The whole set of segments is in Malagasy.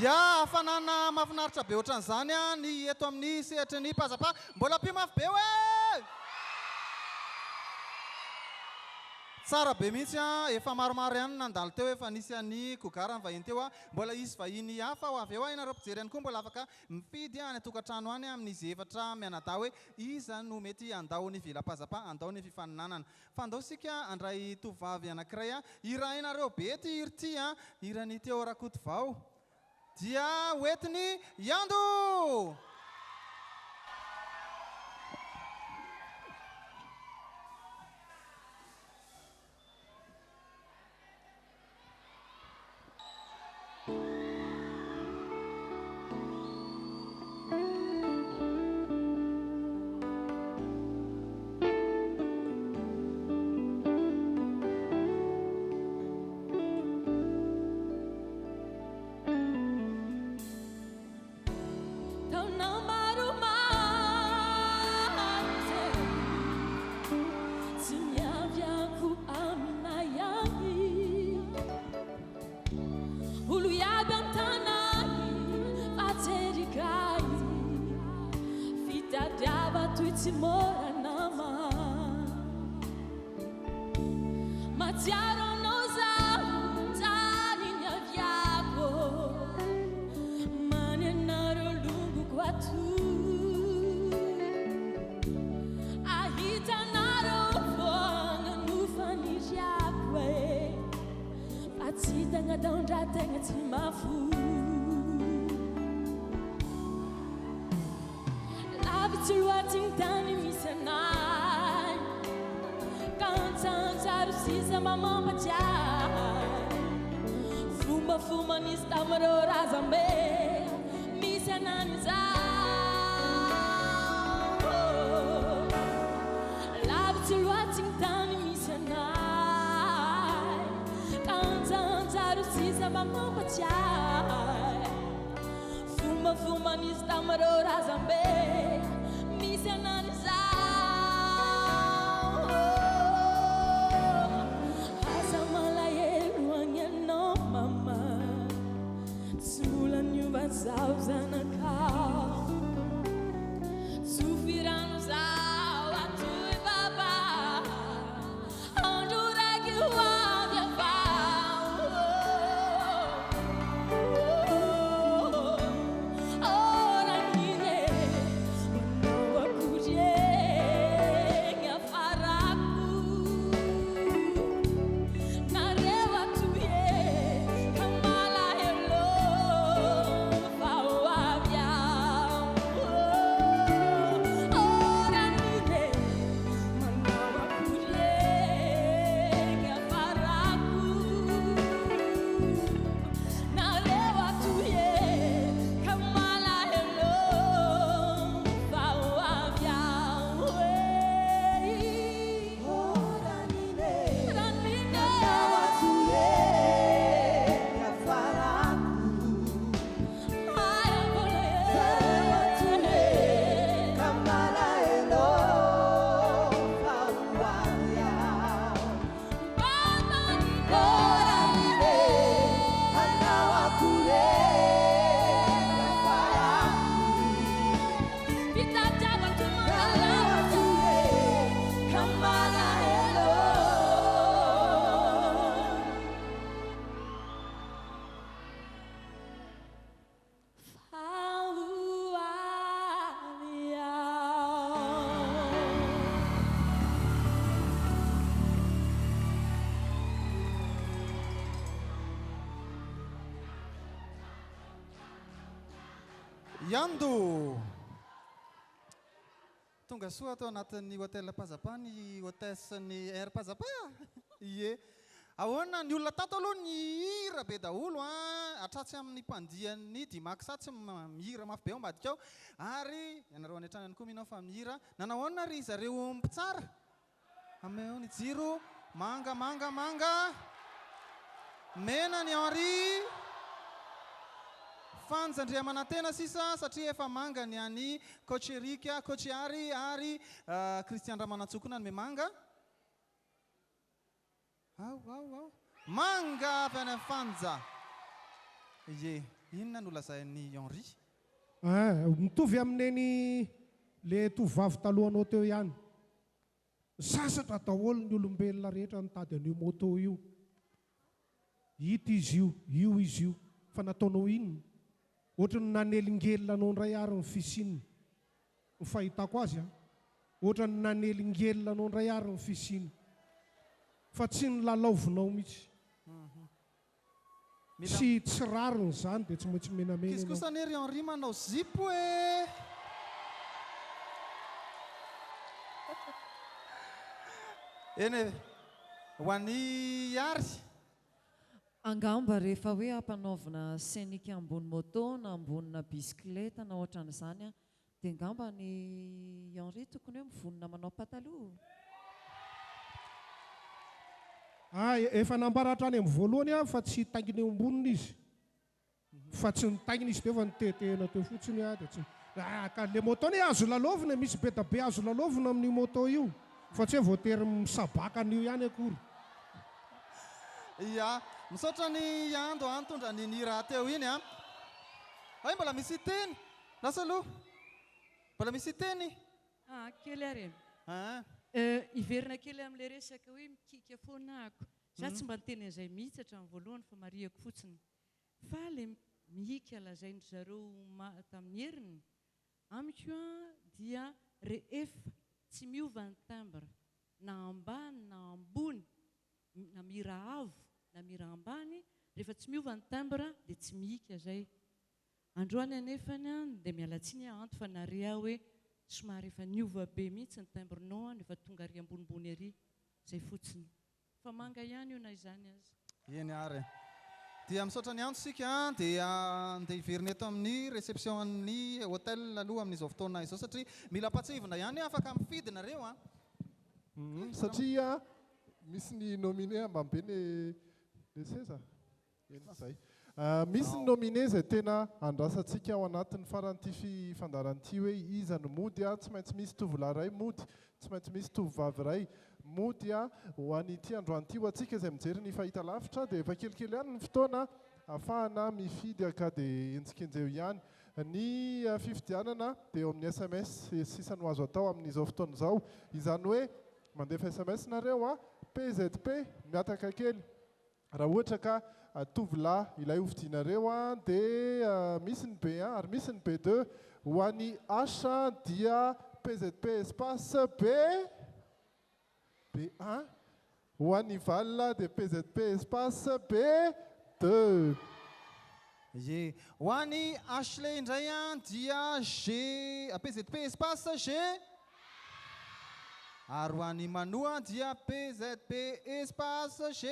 Ya afanana mahafinaritra be ohatran'izany a ny eto amin'ny sehatry ny Pazzapa. Mbola pio mafy be hoe! Tsara be mihitsy a, efa maromaro ihany nandalo teo efa nisy any kogarany vahiny teo a. Mbola isy vahiny hafa ho avy eo ianareo mpijery ihany koa mbola afaka mifidy any tokantrano any amin'izy efatra mianadahy hoe iza no mety andao ny vila Pazzapa, andao ny fifaninanana. Fa andao sika andray tovavy anankiray a, irahinareo be ty hira ty a, hirany teo rakoto vao. Dia hoetiny Yando! Yando! Tonga soa atao anatin'ny hôtel Pazzapa ny hôtesse ny Air Pazzapa. Ie. Ahoana ny olona tato aloha ny hira be daholo a, atratsy amin'ny mpandiany dimaky mihira mafy be ao ambadika ao. Ary ianareo any an-trano ihany koa minao fa mihira. Nanahoana ry zareo mpitsara? Ameo ny jiro manga manga manga. Mena ny Henri. Fanjandriamanantena sisa satria efa manga ny any coach Eric, coach Ary ary Christian Ramanatsokona ny manga. Manga avy any Fanja. Ye, Inona no lazain'ny Henri? Mitovy amin'eny le tovavy talohanao teo ihany. Sasatra daholo ny olombelona rehetra nitady an'io moto io. Hita izy io izy io. Fa nataonao inona? Ohatra ny nanelingelina anao ndray ary ny fisininy. Ny fahitako azy ohatra ny nanelingelina anao ndray ary ny fisininy. Fa tsy ny lalaovinao mihitsy. Sy tsy rariny zany dia tsy maintsy menamena Kisy kosa ny Henri manao zipo e. Eny ho an'ny Ary. Angamba rehefa hoe ampanaovina scénique ambony moto na ambonina bisikileta na ohatran'izany dia angamba ny Henri tokony hoe mivonona manao pataloha. Efa nambaratra any amin'ny voalohany fa tsy taingina eo amboniny izy. Fa tsy nitaingina izy dia efa nitetehana teo fotsiny ka le moto ny azo lalaovina, misy be da be azo lalaovina amin'ny moto io. Fa tsy hoe voatery misabaka an'io ihany akory. Ia, misaotra ny ando antondra ny nira teo iny Ay mbola misy teny. Lasa aloha. Mbola misy teny. Kely ary. Iverina kely amin'ilay resaka hoe mikika foana ako. Za tsy mba niteny an'izay mihitsy hatramin'ny voalohany fa mariako fotsiny. Fa le mihika lazainy zareo tamin'ny heriny. Amiko dia rehefa tsy miova ny timbre na ambany na ambony na mira avo na mira ambany, rehefa tsy miova ny timbre dia tsy mihika zay. Androany anefany dia mialatsiny anto fa nare hoe somary efa niova be mihitsy ny timbrenao nefa tonga ary ambonimbony ary zay fotsiny. Fa manga ihany io na izany azy. Eny ary. Dia misaotra ny andro sika dia andeha hiverina eto amin'ny réception an'ny hôtel aloha amin'izao fotoana izao satria mila patsivona ihany afaka mifidy nareo satria misy ny nominé ambambe le seza. Zay. Misy ny nominé izay tena andrasantsika ao anatin'ny faran'ity fifandaran'ity hoe iza no mody tsy maintsy misy tovolahy ray mody, tsy maintsy misy tovovavy ray mody ho an'ity androan'ity ho antsika izay mijery ny fahita lavitra dia efa kelikely ihany ny fotoana ahafahana mifidy ka dia entsikenjeo ihany. Ny fifidianana dia eo amin'ny SMS sisa no azo atao amin'izao fotoana izao. Izany hoe mandefa SMS nareo PZP miataka kely. Raha ohatra ka tovolahy ilay hovidinareo dia misy ny B1 ary misy ny B2 ho an'ny H dia PZP espace B1 ho an'ny Val dia PZP espace B2. Ye, ho an'ny Ashley indray dia G PZP espace G. Ary ho an'ny Manoa dia PZP espace G.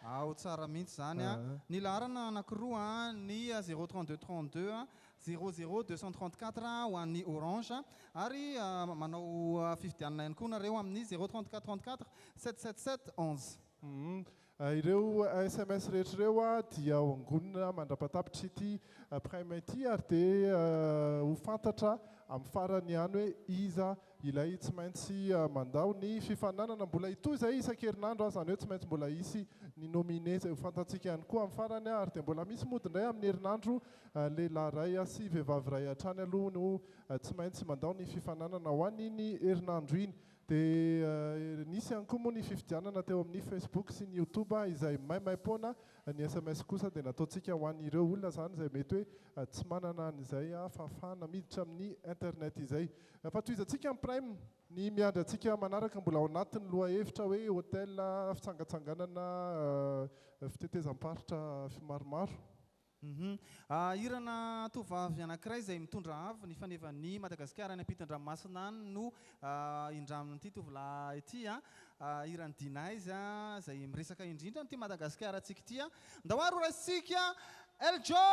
Ao tsara mihitsy zany ny laharana anankiroa ny 03232 00234 ho an'ny Orange ary manao fifidianana ihany koa nareo amin'ny 03434 777 11. Ireo SMS rehetra ireo dia ho angonina mandrapatapitra ity prime ity ary dia ho fantatra amin'ny farany ihany hoe iza ilay tsy maintsy mandao ny fifananana mbola ito izay isan-kerinandro zany hoe tsy maintsy mbola isy ny nominé izay ho fantatsika ihany koa amin'ny farany ary dia mbola misy mody indray amin'ny herinandro lehilahy ray sy vehivavy ray hatrany aloha no tsy maintsy mandao ny fifananana ho an'iny herinandro iny. Dia nisy ihany koa moa ny fifidianana teo amin'ny Facebook sy ny YouTube izay maimaim-poana. Ny SMS kosa dia nataontsika ho an'ireo olona zany izay mety hoe tsy manana an'izay fahafahana miditra amin'ny internet izay. Fatoizantsika amin'ny prime ny miandry antsika manaraka mbola ao anatin'ny loha hevitra hoe hôtel fitsangatsanganana fitetezam-paritra maromaro. Irana tovavy anankiray izay mitondra avy ny fanevan'ny Madagasikara any ampitan-dranomasina no indramin'ity tovolahy ity irany dinay izy izay miresaka indrindra n'ity Madagasikara antsika ity ndahoaro raisika Eljo.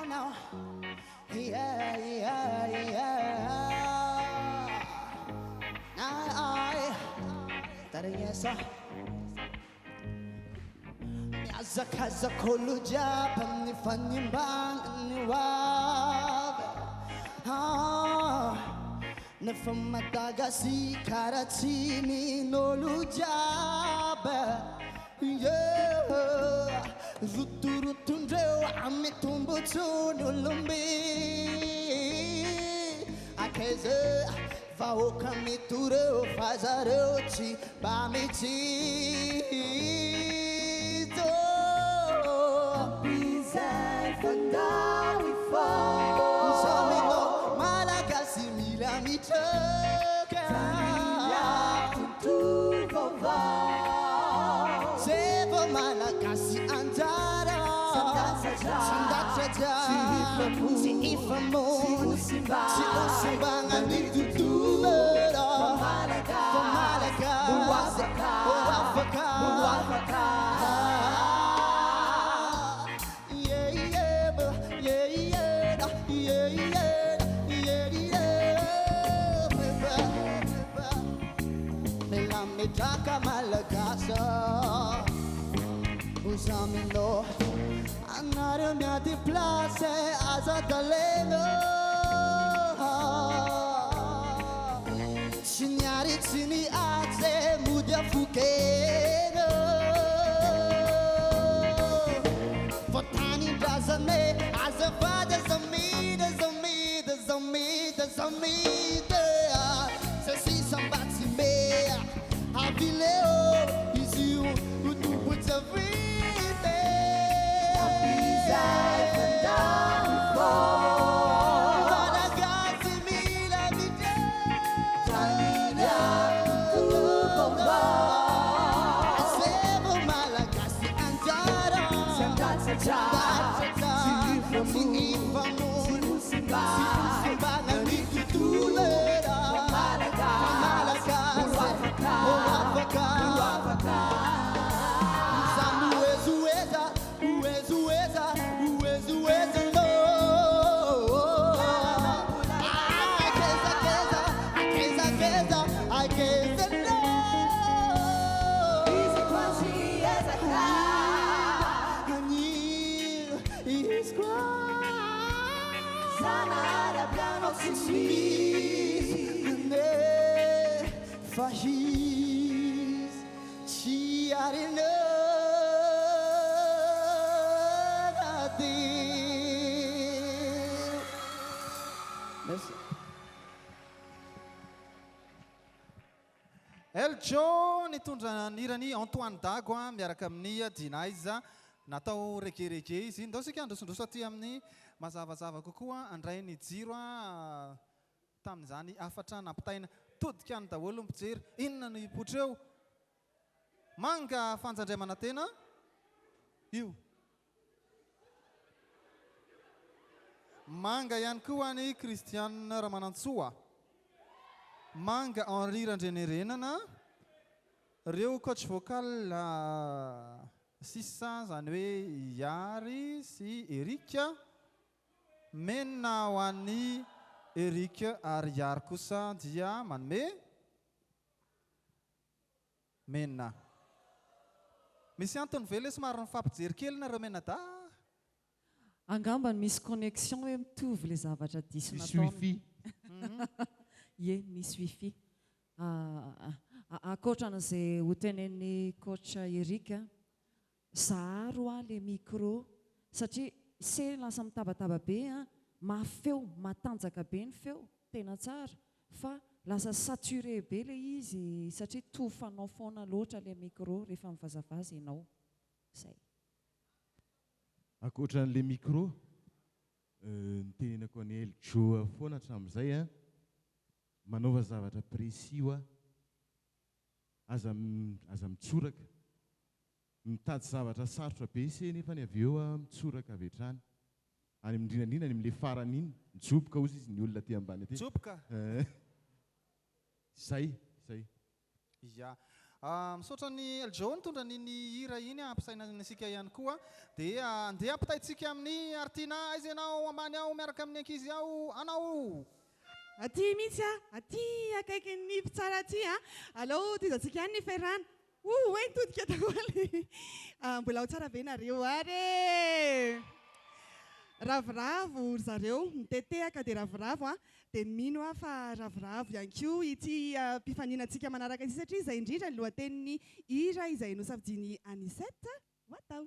No. Yeah. Tarayesa. Miazakaza koluja pamni fanimbang niwag. From Madagascar to Nolujaba, yeah, Ruturutundro, Amitumbutu, Nulumbi, Akeza, Vaokamituro, Fazarochi, Bamichi, Bizarre Fandawi Fall, Samino, Malagasy, Milamita. Save Malakasi Antara Sandacha Si Ifamoon Si Usimbang and Ditutubera Malaka Wafaka Yeah, yeah, yeah, yeah, yeah, Taka Malagasa Usamino Anaramia di place Azataleno Signari Cini Aze Mudia Fukeno Fotani Brazame Azafada Zamida Zamida Zamida Zamida Sesi Sambatsi Mea Avileo is you who do puts a vida. Bizarre and down for Malagasi Mila Vida. Tamina Tubomba. Sebo Malagasi and Jara. Sandatsa Singifamoon. Simba Nandiki Tulera. Malaga. Fahis Chiarina Eljo nitondra nirany Antoine Dago miaraka amin'ny Dinaiza natao rekereke izy ndao sika androsondroso aty amin'ny mazavazava kokoa andray ny jiro tamin'izany afatra nampitaina todika ny daholo mijery inona ny potreo manga fanjandremana tena io manga ihany koa ny Christiane Ramanantsoa manga Henri Randrenerenana reo coach vocal sisa zany hoe Yari sy Erika mena ho an'ny Erika ary Yari kosa dia manome mena misy antony ve le somary mifampijery kely nareo mena da angambany misy connexion hoe mitovy le zavatra diso nataony ye nisy wifi akoatran'izay ho tenen'ny coach Erika zaharo le micro satria se lasa mitabataba be mafeo matanjaka be ny feo tena tsara fa lasa saturé be le izy satria tofanao foana loatra le micro rehefa mivazavaza ianao zay akoatran'le micro nitenenako any Eljo foana hatramin'izay manaova zavatra précis aza mitsoraka mitady zavatra sarotra be se nefa ny avy eo mitsoraka avy hatrany any mindrinandrina ny am'le farany iny mijoboka ozy izy ny olona aty ambany aty joboka zay ya misaotra ny Eljo nitondra ny hira iny ampisaina antsika ihany koa dia andeha ampitaitsika amin'ny artina aiza ianao ambany ao miaraka amin'ny ankizy ao anao aty mihitsy aty akaiky ny mpitsara aty allo tizatsika ihany ny ferrana hoe nitodika daholo mbola ho tsara ve nareo ary ravoravo zareo mitetehaka dia ravoravo a dia mino a fa ravoravo ihany koa ity mpifaninantsika manaraka izy satria izay indrindra ny lohatenin'ny hira izay nosafidiny Anisette ho atao.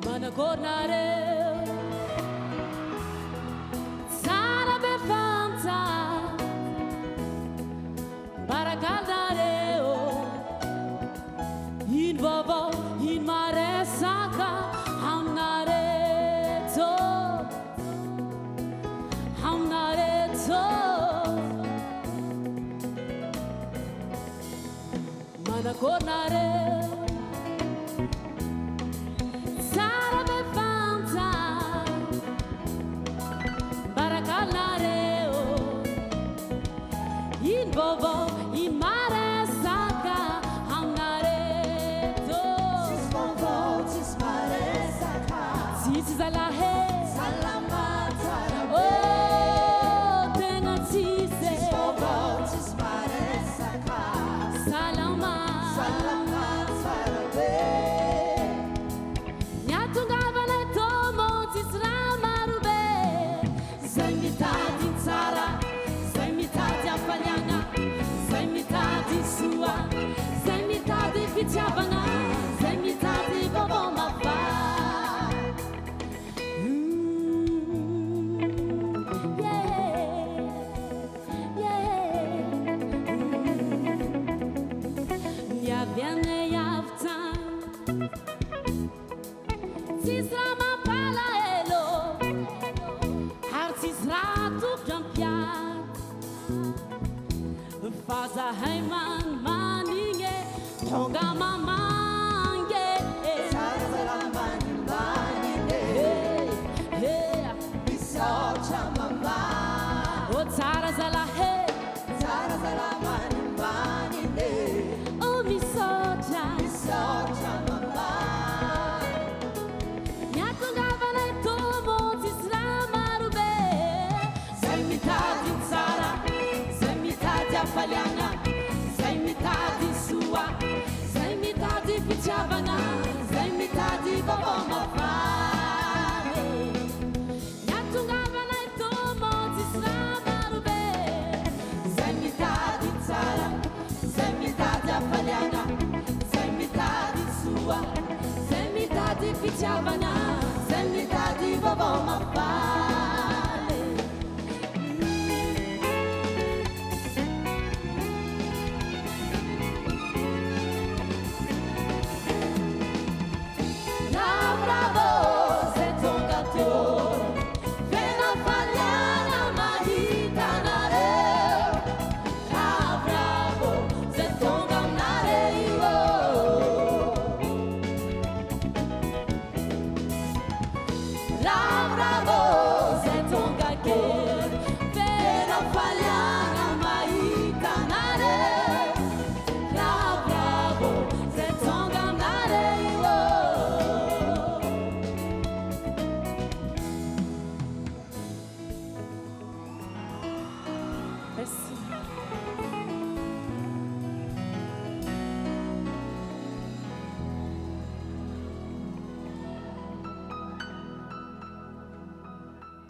Managornare Sara be fanta Baracaldare In bobo in mare saka Hamnare to Managornare Bobo in mare saka hamnare to Sis bobo sis mare saka Sis zalahe salamata Oh tena sis bobo sis mare saka salamata be Nyatungava le tomo sis ramarube Zamitati tsara Zamitati afaliana Zay mitady fitiavana Zay mitady bobo mafà Miaviane yavta Tisra mapala elo Artisra tuk jampiat Faza haiman maninge Tonga mamange Sarazala maninge Bisocha mama Oh sarazala he Sarazala maninge Oh bisocha mama Nyakungava na itomo Tisra marube Zay mitadi tsara Zay mitadi afaliana Zay mitadi sua Zay mitadi fitiavana Zay mitadi bobo mafane Nyatungava na itomo Tisra marube Zay mitadi tsara Zay mitadi afaliana Zay mitadi sua Zay mitadi fitiavana Zay mitadi bobo mafane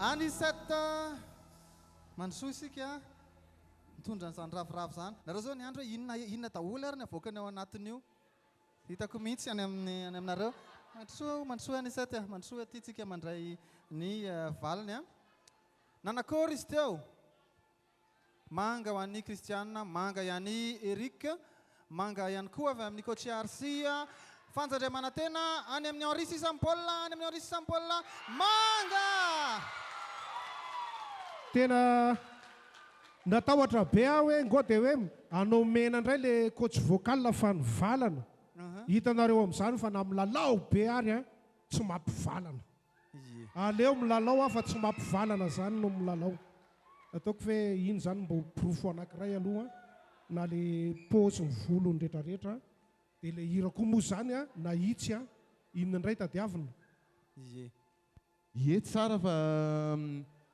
Anisette mandrosoa isika mitondra an'izany ravoravo zany. Nareo zao ny andro hoe inona daholo ary ny avoakany ao anatin'io. Hitako mihitsy any aminareo. Mandrosoa Anisette, mandrosoa aty tsika mandray ny valiny. Nanakory izy teo? Manga ho an'ny Kristiana, manga ihany Eric, manga ihany koa avy amin'ny coach Arsia. Fanjandriamanantena any amin'ny Henri Sampaol, manga! Tena natahotra be aho hoe ngo dia hoe anao mena indray le coach vocal fa nivalana. Hitanareo amin'izany fa na milalao be ary tsy mampivalana. Aleo milalao aho fa tsy mampivalana zany no milalao. Ataoko hoe iny zany mba profo anankiray aloha na le paosy ny volony rehetrarehetra dia le hira koa moa zany na hitsy inona indray tadiavina Ie tsara fa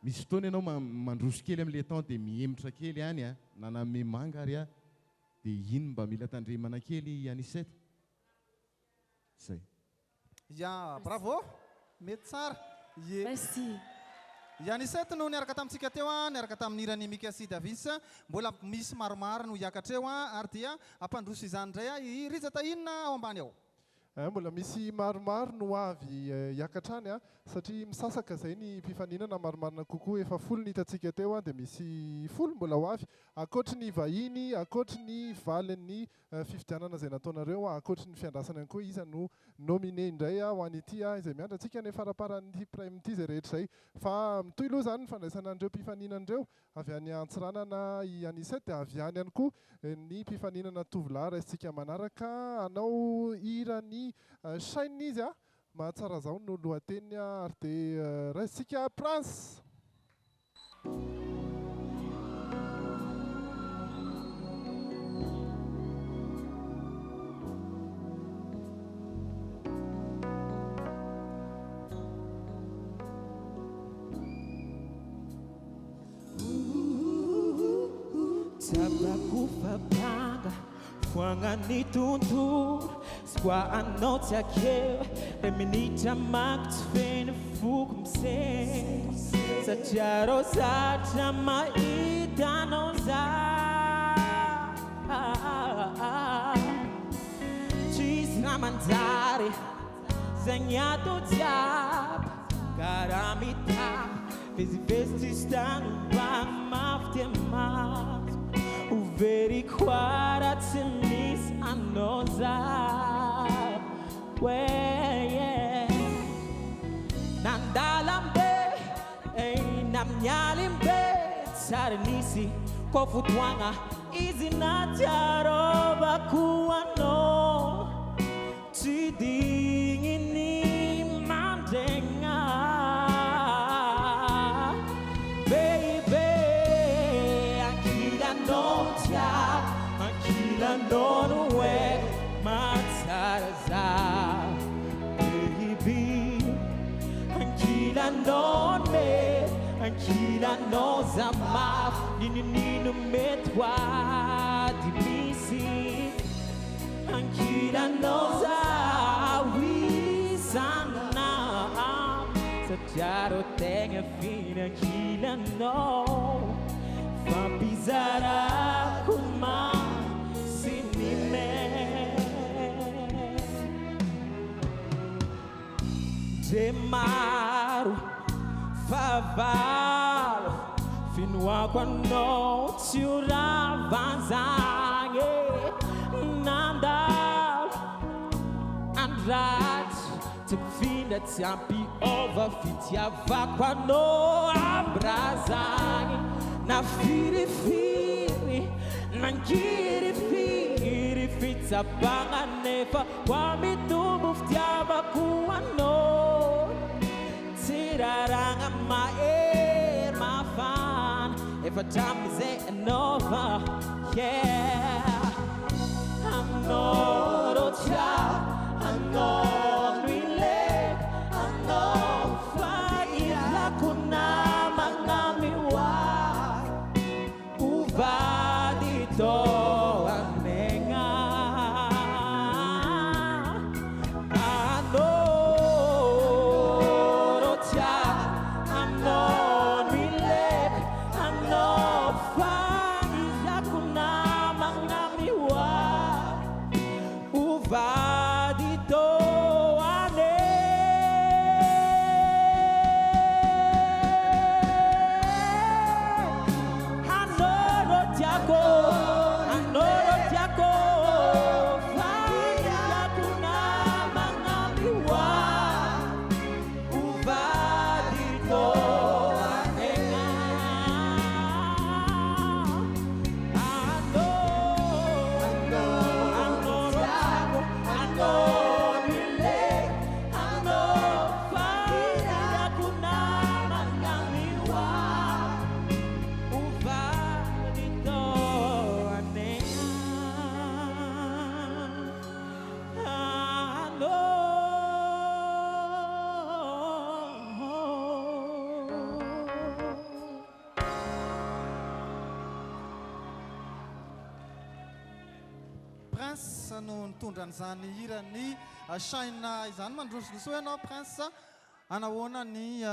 misy fotoana ianao mandroso kely amin'ilay temps dia miemotra kely ihany a naname manga ary a dia iny mba mila tandremana kely anisety zay. Ya, bravo, mety tsara. Merci. Anisety no niaraka tamintsika teo niaraka tamin'ny irany Mikasy Davis mbola misy maromaro no hiakatra eo ary dia ampandroso izany indray Rizata inona ao ambany ao. Mbola misy maromaro no avy hiakatrany satria misasaka zay ny mpifaninana maromarina kokoa efa folo nitatsika teo dia misy folo mbola ho avy akoatry ny vahiny akoatry ny valin'ny fifidianana izay nataonareo akoatry ny fiandrasana ihany koa iza no nomine indray ho an'ity izay miandra antsika ny faraparan'ity prime ity zay rehetra izay fa mitoy aloha zany ny fandraisana andreo mpifaninanandreo avy any Antsiranana i Anisette dia avy any ihany koa ny mpifaninana tovolahy raisitsika manaraka anao irany Shine izy mahatsara zao no lohateny ary dia raisitsika Prince. Tabaku fapanga fuangani tuntu swa anoti akeo reminita maktfene fukumse satjaro sacha maitanoza chisna manzare zanyato zap karamita vesistanu bamaftemas very quiet to miss anoza yeah nandalambe namnyalimbe sarinisi kofutwanga izinatyaroba kuano tidingini mandenga non way mataraza baby anchila non me anchila non zamaf nino metwa di misi anchila non za wisana sajaro tenga fina anchila non fa bizarra kuma Demaro favalo fino a quando ci uravanzange nandal andrat to fina tempi over fitiava quando abrazange na firi nangiri firi fitza banga nefa kwami tubu ftiaba kuano tiraranga my fan every time is it over yeah I'm not a child I'm not relate I'm not fight la kuna manami wa uvadito anenga no nitondra an'izany hirany Shaina izany mandroso so ianao prince anahoana ny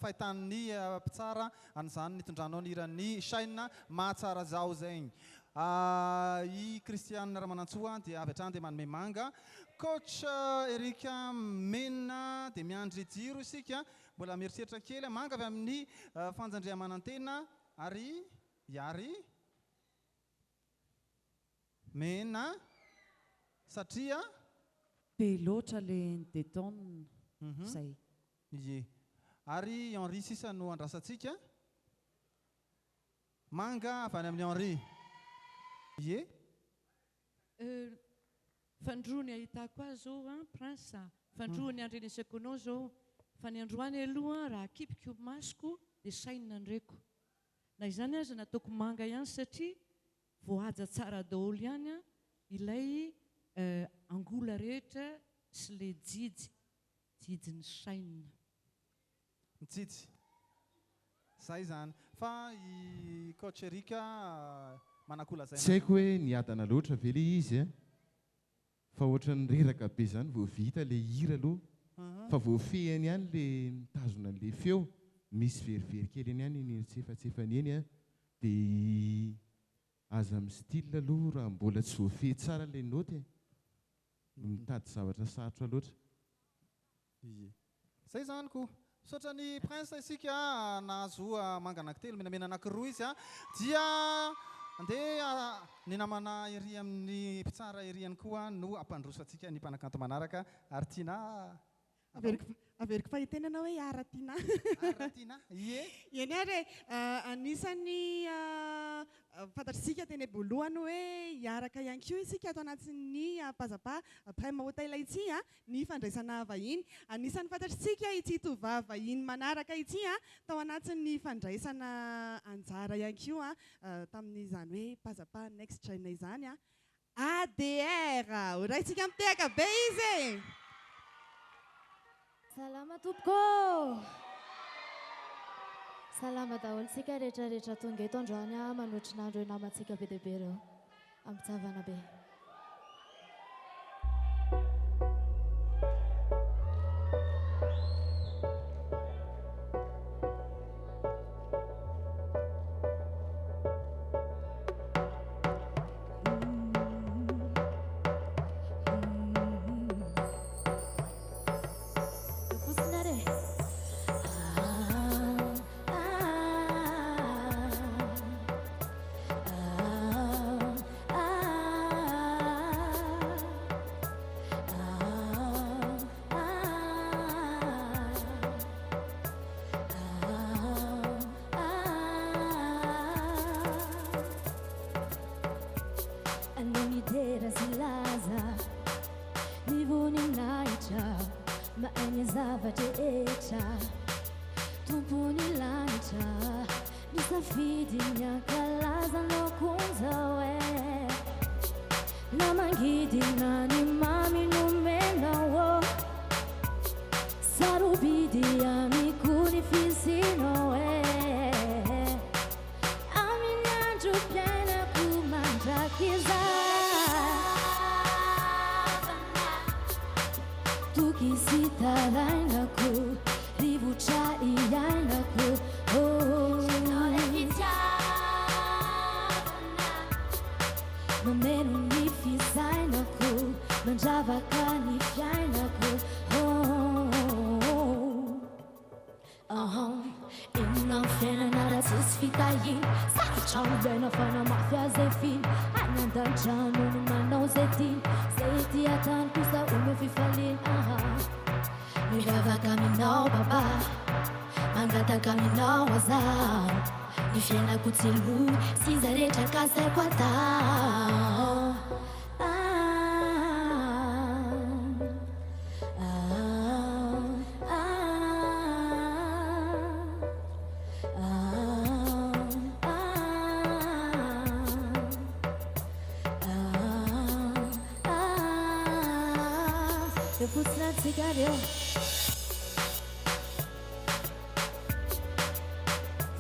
fahitan'ny mpitsara an'izany nitondranao ny hirany Shaina mahatsara zao zegny. I Christiane Ramanantsoa dia avy hatrany dia manome manga. Coach Erika Mena dia miandry jiro isika mbola mieritreritra kely manga avy amin'ny fanjandriamanantena ary Yari Mena satria be loatra le détonne zay. Ye. Ary Henri sisa no andrasantsika. Manga avy any amin'ny Henri. Ye. Fandroany ahitako azy zao prince fandroany andrenesako anao zao fa ny androany aloha raha kipiko masoko dia Shaina ndraiko na izany aza nataoko manga ihany satria voahaja tsara daholo ihany ilay angola rehetra sy le jijiny Shaina mijijy zay zany fa i coach Erika manakola zay tsy haiko hoe niadana loatra ve le izy fa ohatrany reraka be zany vao vita le hira aloha fa vao fehany ihany le mitazona le feo misy verivery kely eny ihany iny tsefatsefany eny dia aza amin'ny style aloha raha mbola tsy voafehy tsara le note mitady zavatra sarotra loatra. Zay zany ko sotra ny prince isika nahazo manga anankitelo menamena anankiroa izy dia andeha ny namana ery amin'ny mpitsara eryany koa no ampandrosatsika ny mpanakanto manaraka Artina. Averiko fahitenana hoe Aratina. Aratina. Ie. Eny ary anisany fantatritsika teny voalohany hoe hiaraka ihany koa isika ato anatin'ny Pazzapa Prime Hotel ity ny fandraisana vahiny. Anisany fantatritsika ity tovavy vahiny manaraka ity tao anatin'ny fandraisana anjara ihany koa tamin'izany hoe Pazzapa Next Train izany ADR. Horaitsika mitehaka be izy. Salama tompoko. Salama daholo tsika rehetrarehetra tonga eto androany manoatra n'andro namantsika be dia be ireo ampitsavana be.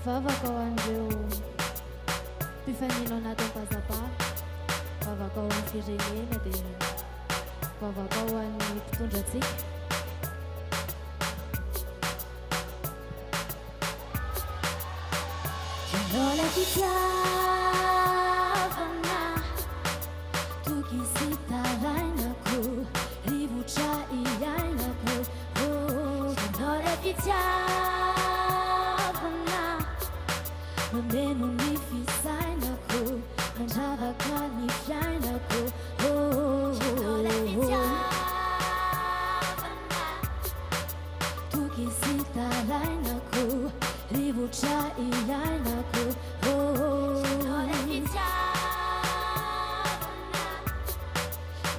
Fava ko andreo mpifaninao natin Pazzapa vavaka ho an'ny firenena dia vavaka ho an'ny mpitondratsika. Ianao la fitiavana toky sy tarainako rivotra iainako. Ianao la fitiavana mameno ny fisainako mandravaka ny fiainako. Ianao la fitiavana toky sy tarainako rivotra iainako. Ianao la fitiavana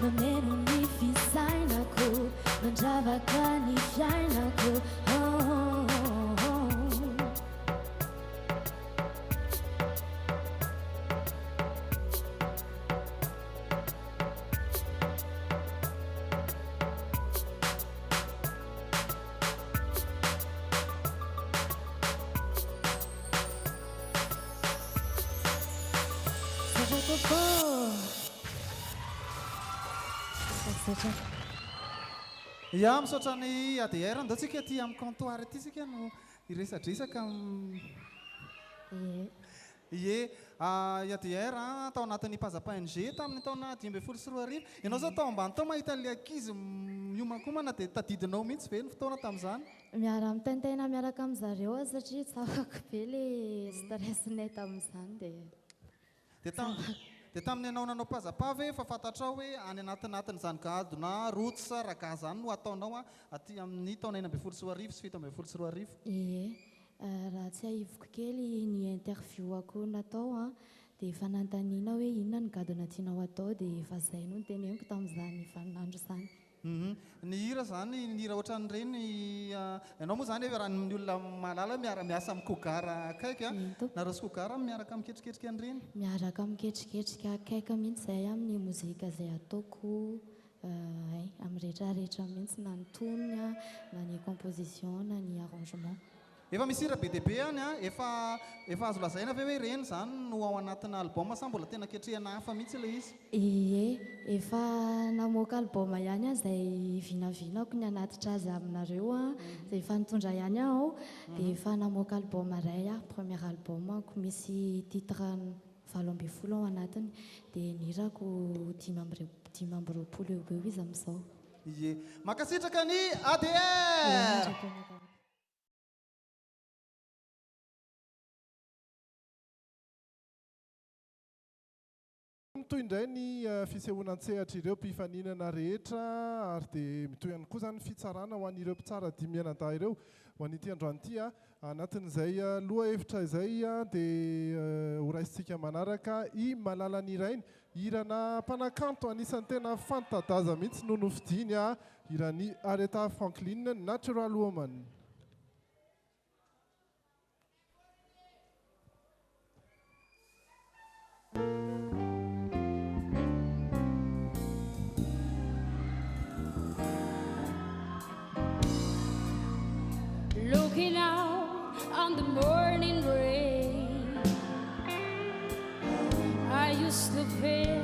mameno ny fisainako mandravaka ny fiainako. Ya misaotra ny ADR ndao tsika aty amin'ny comptoir aty tsika no iresadresaka ie ADR tao anatin'ny Pazzapa NG tamin'ny taona 2024. Ianao zao tao ambany tao mahita le ankizy miomankomana dia tadidinao mihitsy ve ny fotoana tamin'izany? Miara mitentena miaraka amin'zareo satria tsy afaka be le stressnay tamin'izany dia tamin'ny ianao nanao Pazzapa ve fa fantatrao hoe any anatin'izany gadona rotsy raka zany no ataonao aty amin'ny taona 2024 sy 2024? Ie, raha tsy ahivoko kely ny interview-ako natao dia efa nantaniana hoe inona ny gadona tianao atao dia efa izay no noteneniko tamin'izany vaninandro izany. Ny hira zany ny hira ohatran'ireny ianao moa zany efa raha ny olona malala miasa amin'ny kogara akaiky nareo sy kogara miaraka miketriketrika an'ireny? Miaraka miketriketrika akaiky mihitsy izay amin'ny mozika izay ataoko amin'ny rehetrarehetra mihitsy na ny tonony na ny composition na ny arrangement. Efa misy hira be dia be any efa azo lazaina ve hoe ireny zany no ao anatina album sa mbola tena ketrehana hafa mihitsy ilay izy? Ie, efa namoaka album ihany izay vinavinako ny anatitra azy aminareo izay efa nitondra ihany aho dia efa namoaka album iray premier albumako misy titre 20 ao anatiny dia ny hirako 5 eo izy amin'izao. Ie, makasitraka ny ADR! Mitoy indray ny fisehonan-tsehatra ireo mpifaninana rehetra ary dia mitoy ihany koa zany fitsarana ho an'ireo mpitsara dimy mianadahy ireo ho an'ity androany ity anatin'izay loha hevitra izay dia horaisitsika manaraka i malalany irainy irana mpanakanto anisan'ny tena fantadaza mihitsy no nofidiny irany Aretha Franklin Natural Woman. Looking out on the morning rain, I used to feel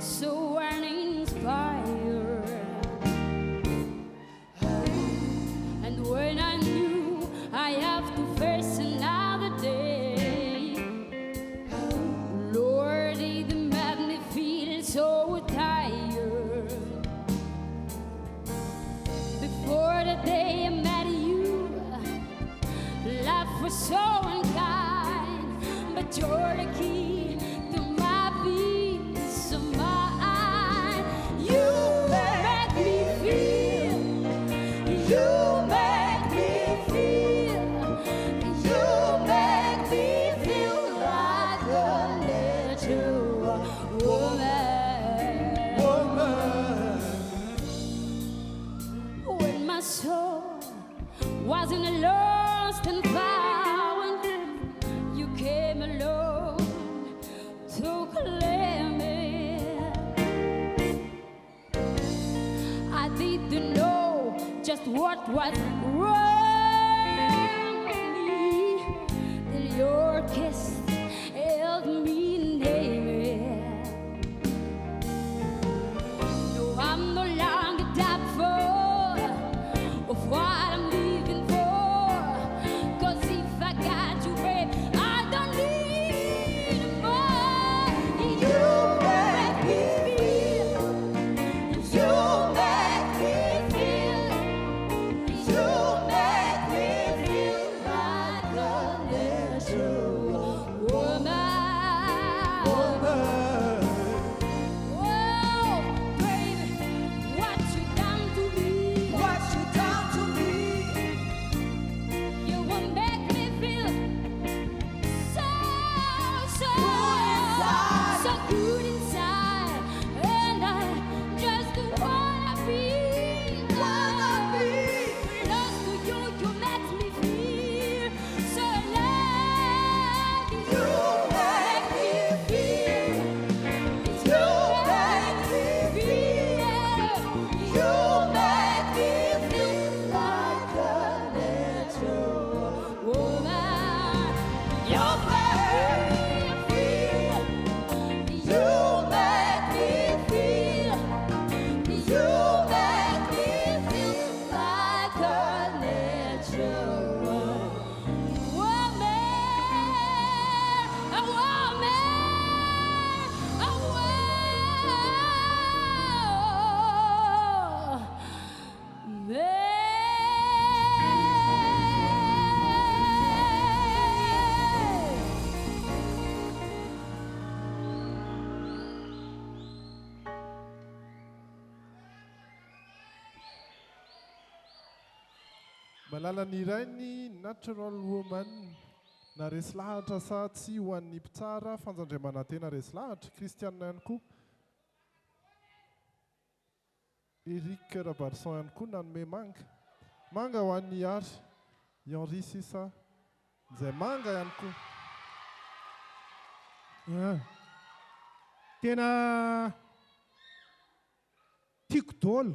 so uninspired. And when I knew I have to face another day, Lord, it made me feel so tired. Before the day I met you, life was so unkind, but you're the key to my peace of mind. You make me feel, you make me feel, you make me feel like a natural woman. When my soul was in a lost and found, you came along to claim it. I didn't know just what was wrong with me till your kiss helped me name it. Malalany iray ny natural woman na resy lahatra sa tsy ho an'ny mpitsara fanjandriamana-tena resy lahatra kristianina ihany koa Eric Rabarson ihany koa nanome manga ho an'ny ary Henri Sisa izay manga ihany koa tena tiako daholo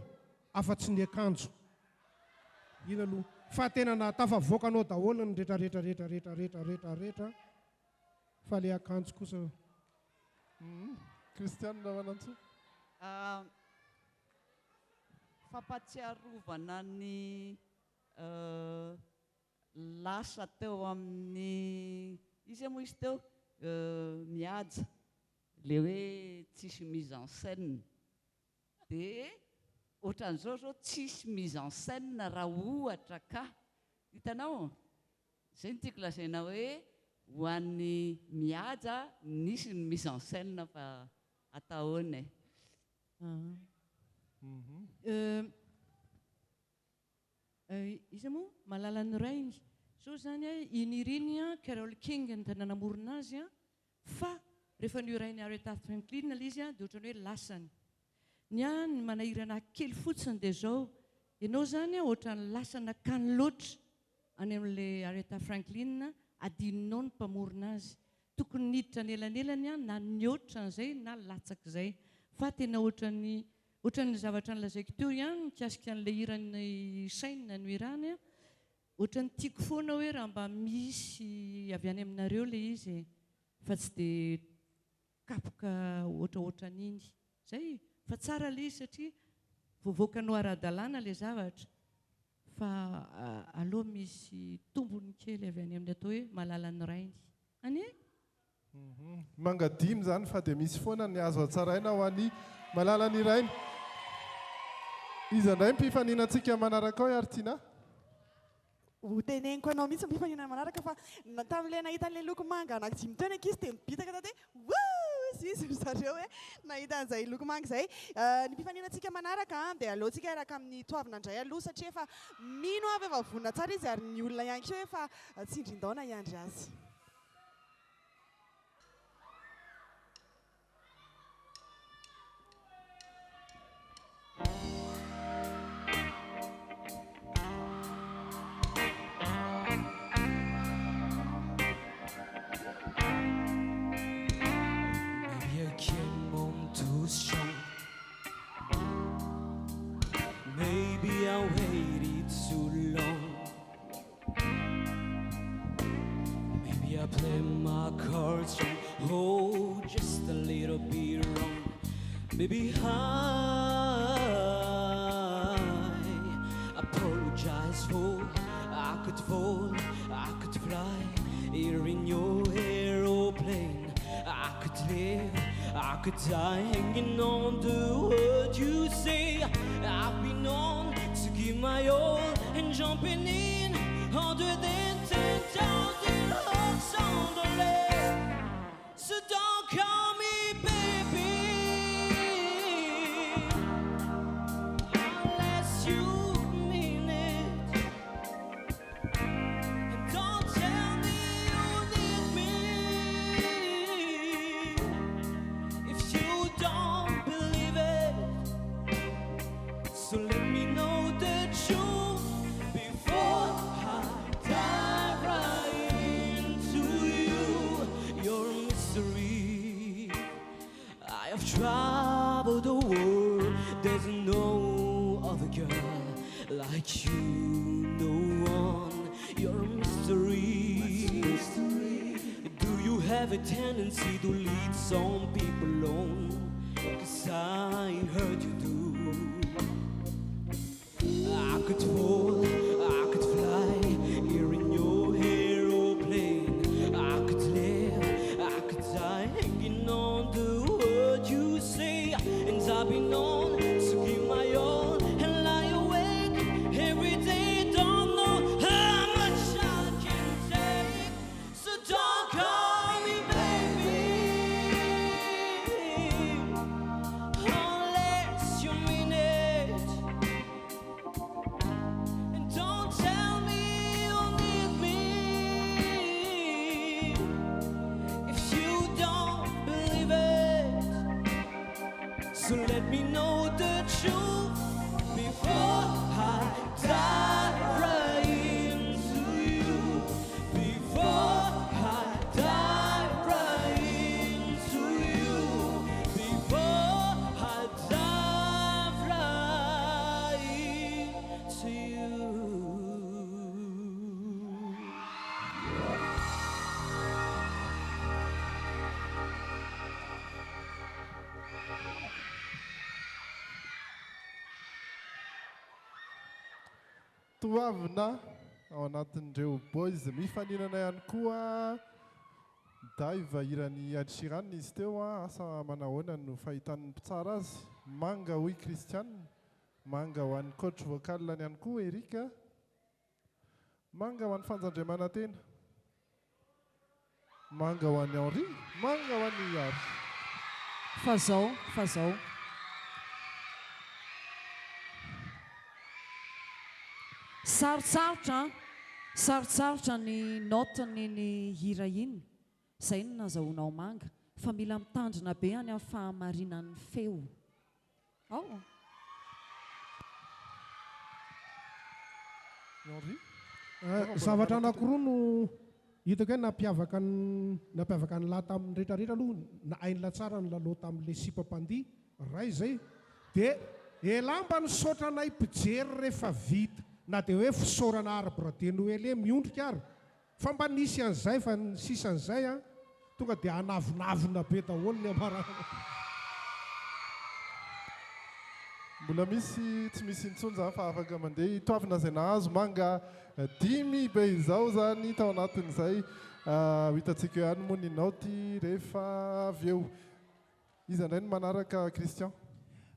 afa-tsy ny akanjo ina aloha fa tena natafavoakanao daholo ny rehetrarehetra fa le akanjo kosa kristianina manantso fampatsiarovana ny lasa teo amin'ny izy moa izy teo mihaja le hoe tsisy mise en scène dia ohatran'izao zao tsisy mise en scène raha ohatra ka hitanao zay ny tiako lazaina hoe ho an'ny mihaja nisy ny mise en scène fa ataony izy moa malala ny rainy so zany a iniriny a Carole King ny tena namorona azy a fa rehefa ny rainy Aretha Franklin ilay izy a dia ohatrany hoe lasany ny a ny manahirana kely fotsiny dia zao ianao zany a ohatrany lasana kany loatra any amin'ilay Aretha Franklin adininao ny mpamorona azy tokony niditra ny elanelany a na nioatra n'izay na latsaka izay fa tena ohatran'ny zavatra nylazaiko teo ihany mikasika an'ilay hirany saina no irany a ohatran'ny tiako foana hoe raha mba misy avy any aminareo ilay izy fa tsy dia kapoka ohatraohatran'iny zay fa tsara ilay izy satria voavoakanao ara-dalàna ilay zavatra fa aloha misy tombony kely avy any amin'ny atao hoe malala ny rainy any mangadimy zany fa dia misy foana ny azo atsaraina ho an'ny malala ny rainy izy andray mpifaninantsika manaraka ao Artina hoteneniko anao mihitsy mpifanina manaraka fa tamin'ilay nahita an'ilay loko manga anankidimy teo eky izy dia mibitaka tate izy zareo hoe nahita an'izay loko manga izay ny mpifaninantsika manaraka dia aleontsika araka amin'ny toavina indray aloha satria efa mino avy efa vonona tsara izy ary ny olona ihany keo efa tsindrin-daona hiandry azy Maybe I waited too long. Maybe I played my cards wrong. Oh, just a little bit wrong. Maybe I apologize for I could fall, I could fly here in your aeroplane. I could live, I could die hanging on to what you say. I've been on to give give my all and jumping in harder than 10,000 hooks on the leg. So don't call me baby unless you mean it, and don't tell me you need me if you don't believe it. So let me know the truth before I dive right into you. You're a mystery. I have traveled the world. There's no other girl like you. No one. You're a mystery. Do you have a tendency to lead some people on? 'Cause I heard you do. I could fall, I could fly, here in your aeroplane. I could live, I could die, hanging on the word you say. And I've been known to give my all and lie awake every day. Don't know how much I can take. So don't call me baby unless you mean it. And don't tell me you need me if you don't believe it. So let me know the truth before I dive right into you. Before I dive right into you. Before I dive right into you. Toavina ao anatin'ireo boys mifaninana ihany koa daiva irany Adsirany izy teo asa manahoana no fahitany mpitsara azy. Manga hoy Christiane, manga ho an'ny coach vocal-ny ihany koa Erika, manga ho an'ny fanjandriamanantena, manga ho an'ny Henri, manga ho an'ny Ary. Fa zao. Sarotsarotra ny notany ny hira iny. Zay no nazahoanao manga. Fa mila mitandrina be any amin'ny fahamarinan'ny feo. Henri? Zavatra anankiroa no hitako hoe nampiavaka ny lahy tamin'ny rehetrarehetra aloha na ain'la tsara ny lalao tamin'ilay sipampandihy ray zay dia elamba ny saotranay mpijery rehefa vita na dia hoe fisaorana arbre de Noël miondrika ary fa mba nisy an'izay fa ny sisa an'izay tonga dia anavinavina be daholo ny amarana. Mbola misy tsy misy intsony zany fa afaka mandeha toavina izay nahazo manga 10 be izao zany tao anatin'izay hitantsika ihany moa ny naoty rehefa avy eo. Izy indray no manaraka Christian.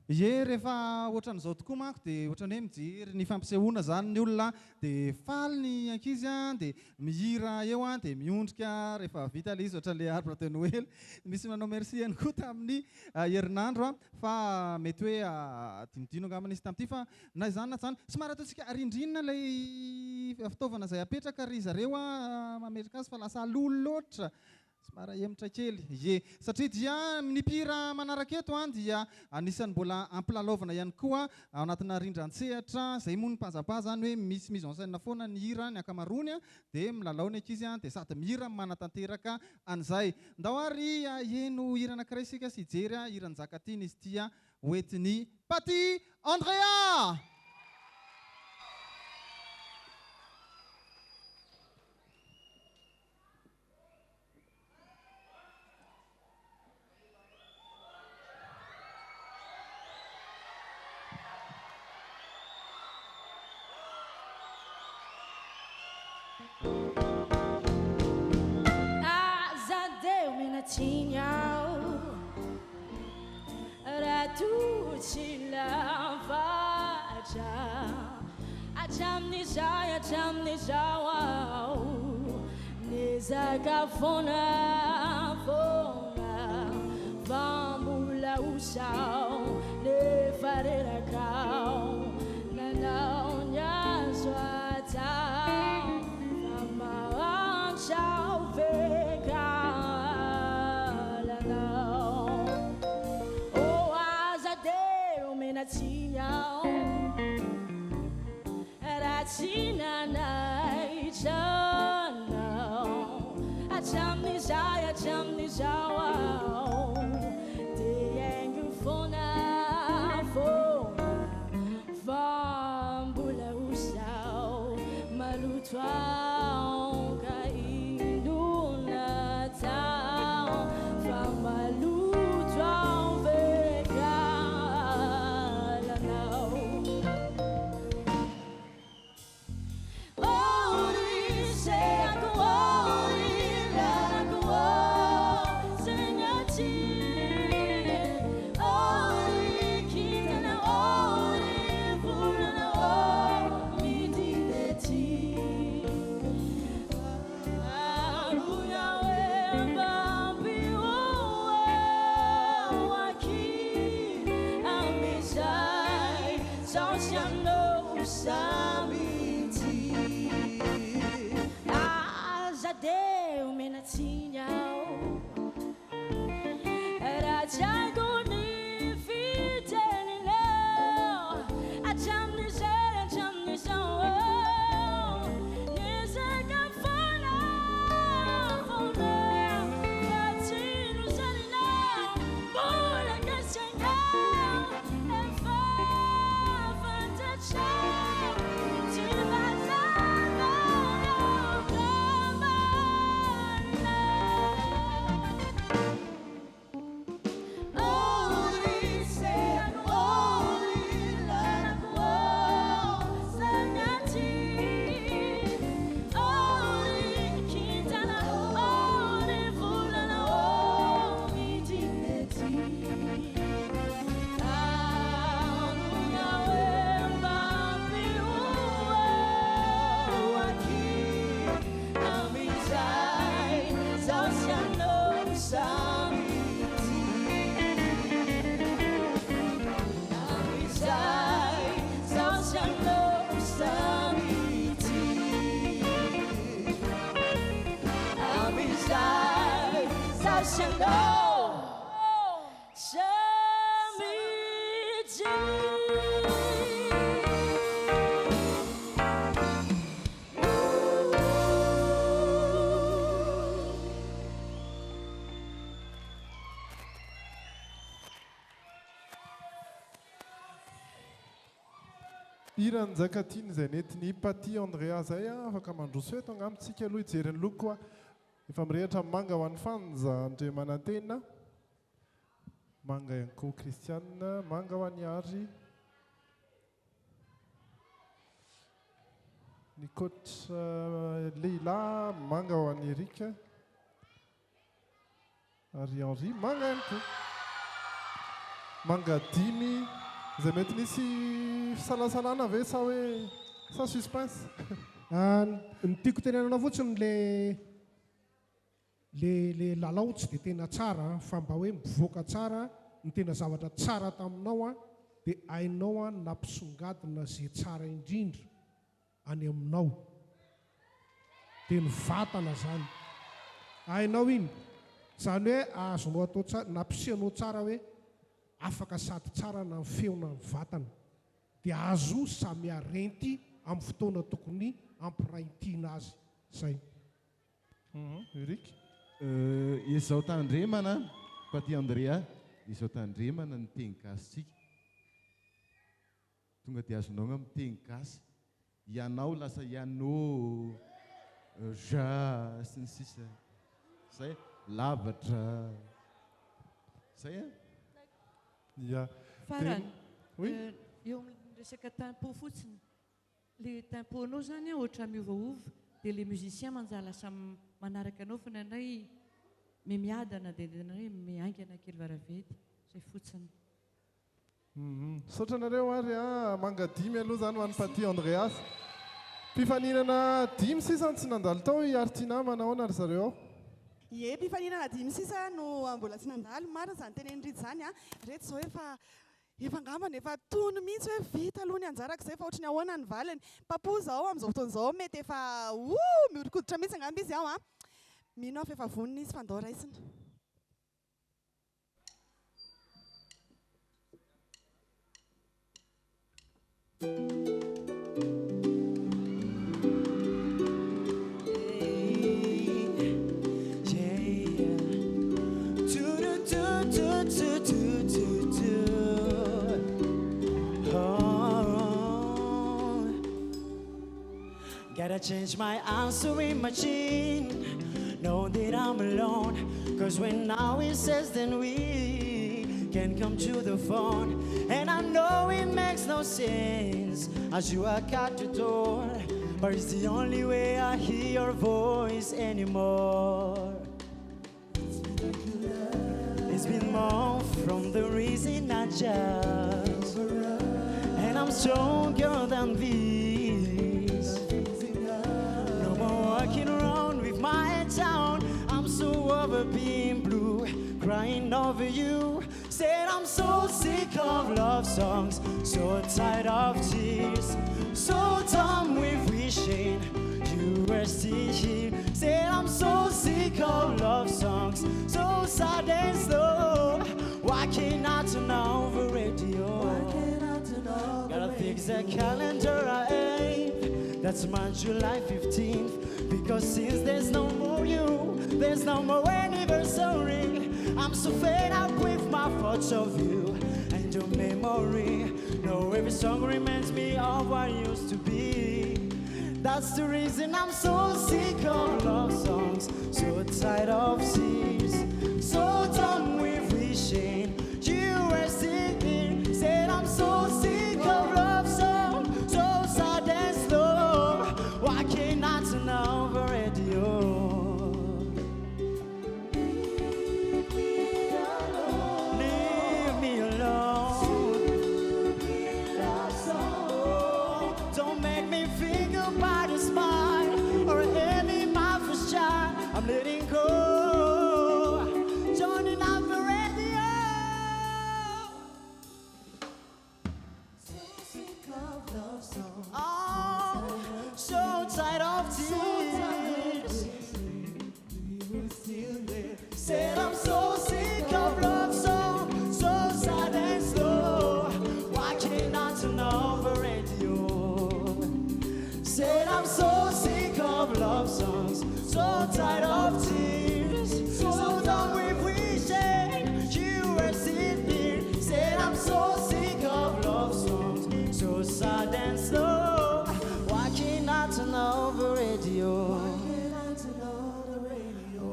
Ye rehefa ohatran'izao tokoa manko dia ohatran'ny hoe mijery ny fampisehoana zany ny olona dia faly ny ankizy dia mihira eo dia miondrika rehefa vita ilay izy ohatran'ilay arbre de Noël. Misy manao merci ihany koa tamin'ny herinandro fa mety hoe dimidino angambany izy tamin'ity fa na izany na zany somary ataontsika arindrinina ilay fitaovana izay apetraka ry zareo mametraka azy fa lasa lolo loatra. Somary emitra kely. Ye, satria dia ny mpihira manaraka eto dia anisan'ny mbola ampilalaovana ihany koa ao anatina rindran-tsehatra. Zay moa ny Pazzapa zany hoe misy mise en scène foana ny hira ny ankamaroany dia milalao ny ankizy dia sady mihira manatanteraka an'izay. Ndao ary eno hira anankiray isika sy hijery hiran'ny zakatiny izy tia hoentin'ny Paty Andrea. hatramin'izao aho niezaka foana fa mbola osao nefa rerakao nanao ny azo atao fa mahantsao vekalanao o aza de omenatsiny ao raha tsy nanaitranao hatramin'izao aho de haingo foana fa mbola osao maloto ao ka indona tao fa maloto ao vekalanao Irany zakatiny izay nentiny Paty Andrea zay afaka mandroso eto agnamitsika aloha hijery ny loko koa efa mirehatra manga ho an'ny fanja Andriamanantena manga ihany koa Kristiana manga ho an'ny Ary ny coach Leila manga ho an'ny Erika ary Henri manga ihany koa manga 5 izay mety nisy fisalasalana ve sa hoe sa suspense ny tiako tenenana fotsiny le lalao tsy dia tena tsara fa mba hoe mivoaka tsara ny tena zavatra tsara taminao dia ainao nampisongadina zay tsara indrindra any aminao dia ny vatana zany ainao iny zany hoe azonao atao tsara nampisehanao tsara hoe afaka sady tsara na ny feona ny vatana dia azo samy arenty amin'ny fotoana tokony ampiraintiana azy zay Eric izao tandremana Paty Andrea izao tandremana ny teny gasitsika tonga dia azonao amin'ny teny gasy ianao lasa ianao ja sy ny sisa zay lavatra zay ya farany eo amin'ny resaka tempo fotsiny le temponao zany ohatra miovaova dia le musicien manjary lasa manaraka anao fa nanay memiadana dia nanay miaingana kely varavety zay fotsiny Saotranareo ary manga dimy aloha zany ho an'ny Paty Andreas. Mpifaninana dimy sisa tsy nandalo tao i Artina manao ary zareo. Ie, mpifaninana dimy sisa no mbola tsy nandalo. Marina zany tenenindridy zany a. Reto zao efa ngambana efa tono mihitsy hoe vita aloha ny anjarako zay fa ohatrany ahoana ny valiny. Papo zao amin'izao fotoan'izao mety efa mihodikodotra mihitsy angamba izy ao a. Mino aho fa efa vonona izy fandao raisina. Gotta change my answering machine. Know that I'm alone. Cause when now it says then we can come to the phone. And I know it makes no sense as you walk out the door. But it's the only way I hear your voice anymore. It's been more from the reason I just. And I'm stronger than this. No more walking around with my head down. I'm so over being blue, crying over you. Said I'm so sick of love songs, so tired of tears, so done with wishing you were still here. Said I'm so sick of love songs, so sad and slow. Why can't I turn on the radio? Gotta fix the calendar I ain't. That's my July 15th. Because since there's no more you, there's no more anniversary. I'm so fed up with my thoughts of you and your memory. No, every song reminds me of what used to be. That's the reason I'm so sick of love songs, so tired of tears, so done with wishing you were still here. Said I'm so sick of love songs, so sad and slow. Why can't I turn on the radio? Leave me alone. Don't make me think about a smile or any my first child. I'm letting go. Turning off the radio. So sick of love songs. Oh, so tired of tears. Said I'm so sick of love songs, so sad and slow. Why can't I turn off the radio? Said I'm so sick of love songs, so tired of tears, so done with wishing you were sitting here. Said I'm so sick of love songs, so sad and slow. Why can't I turn off the radio?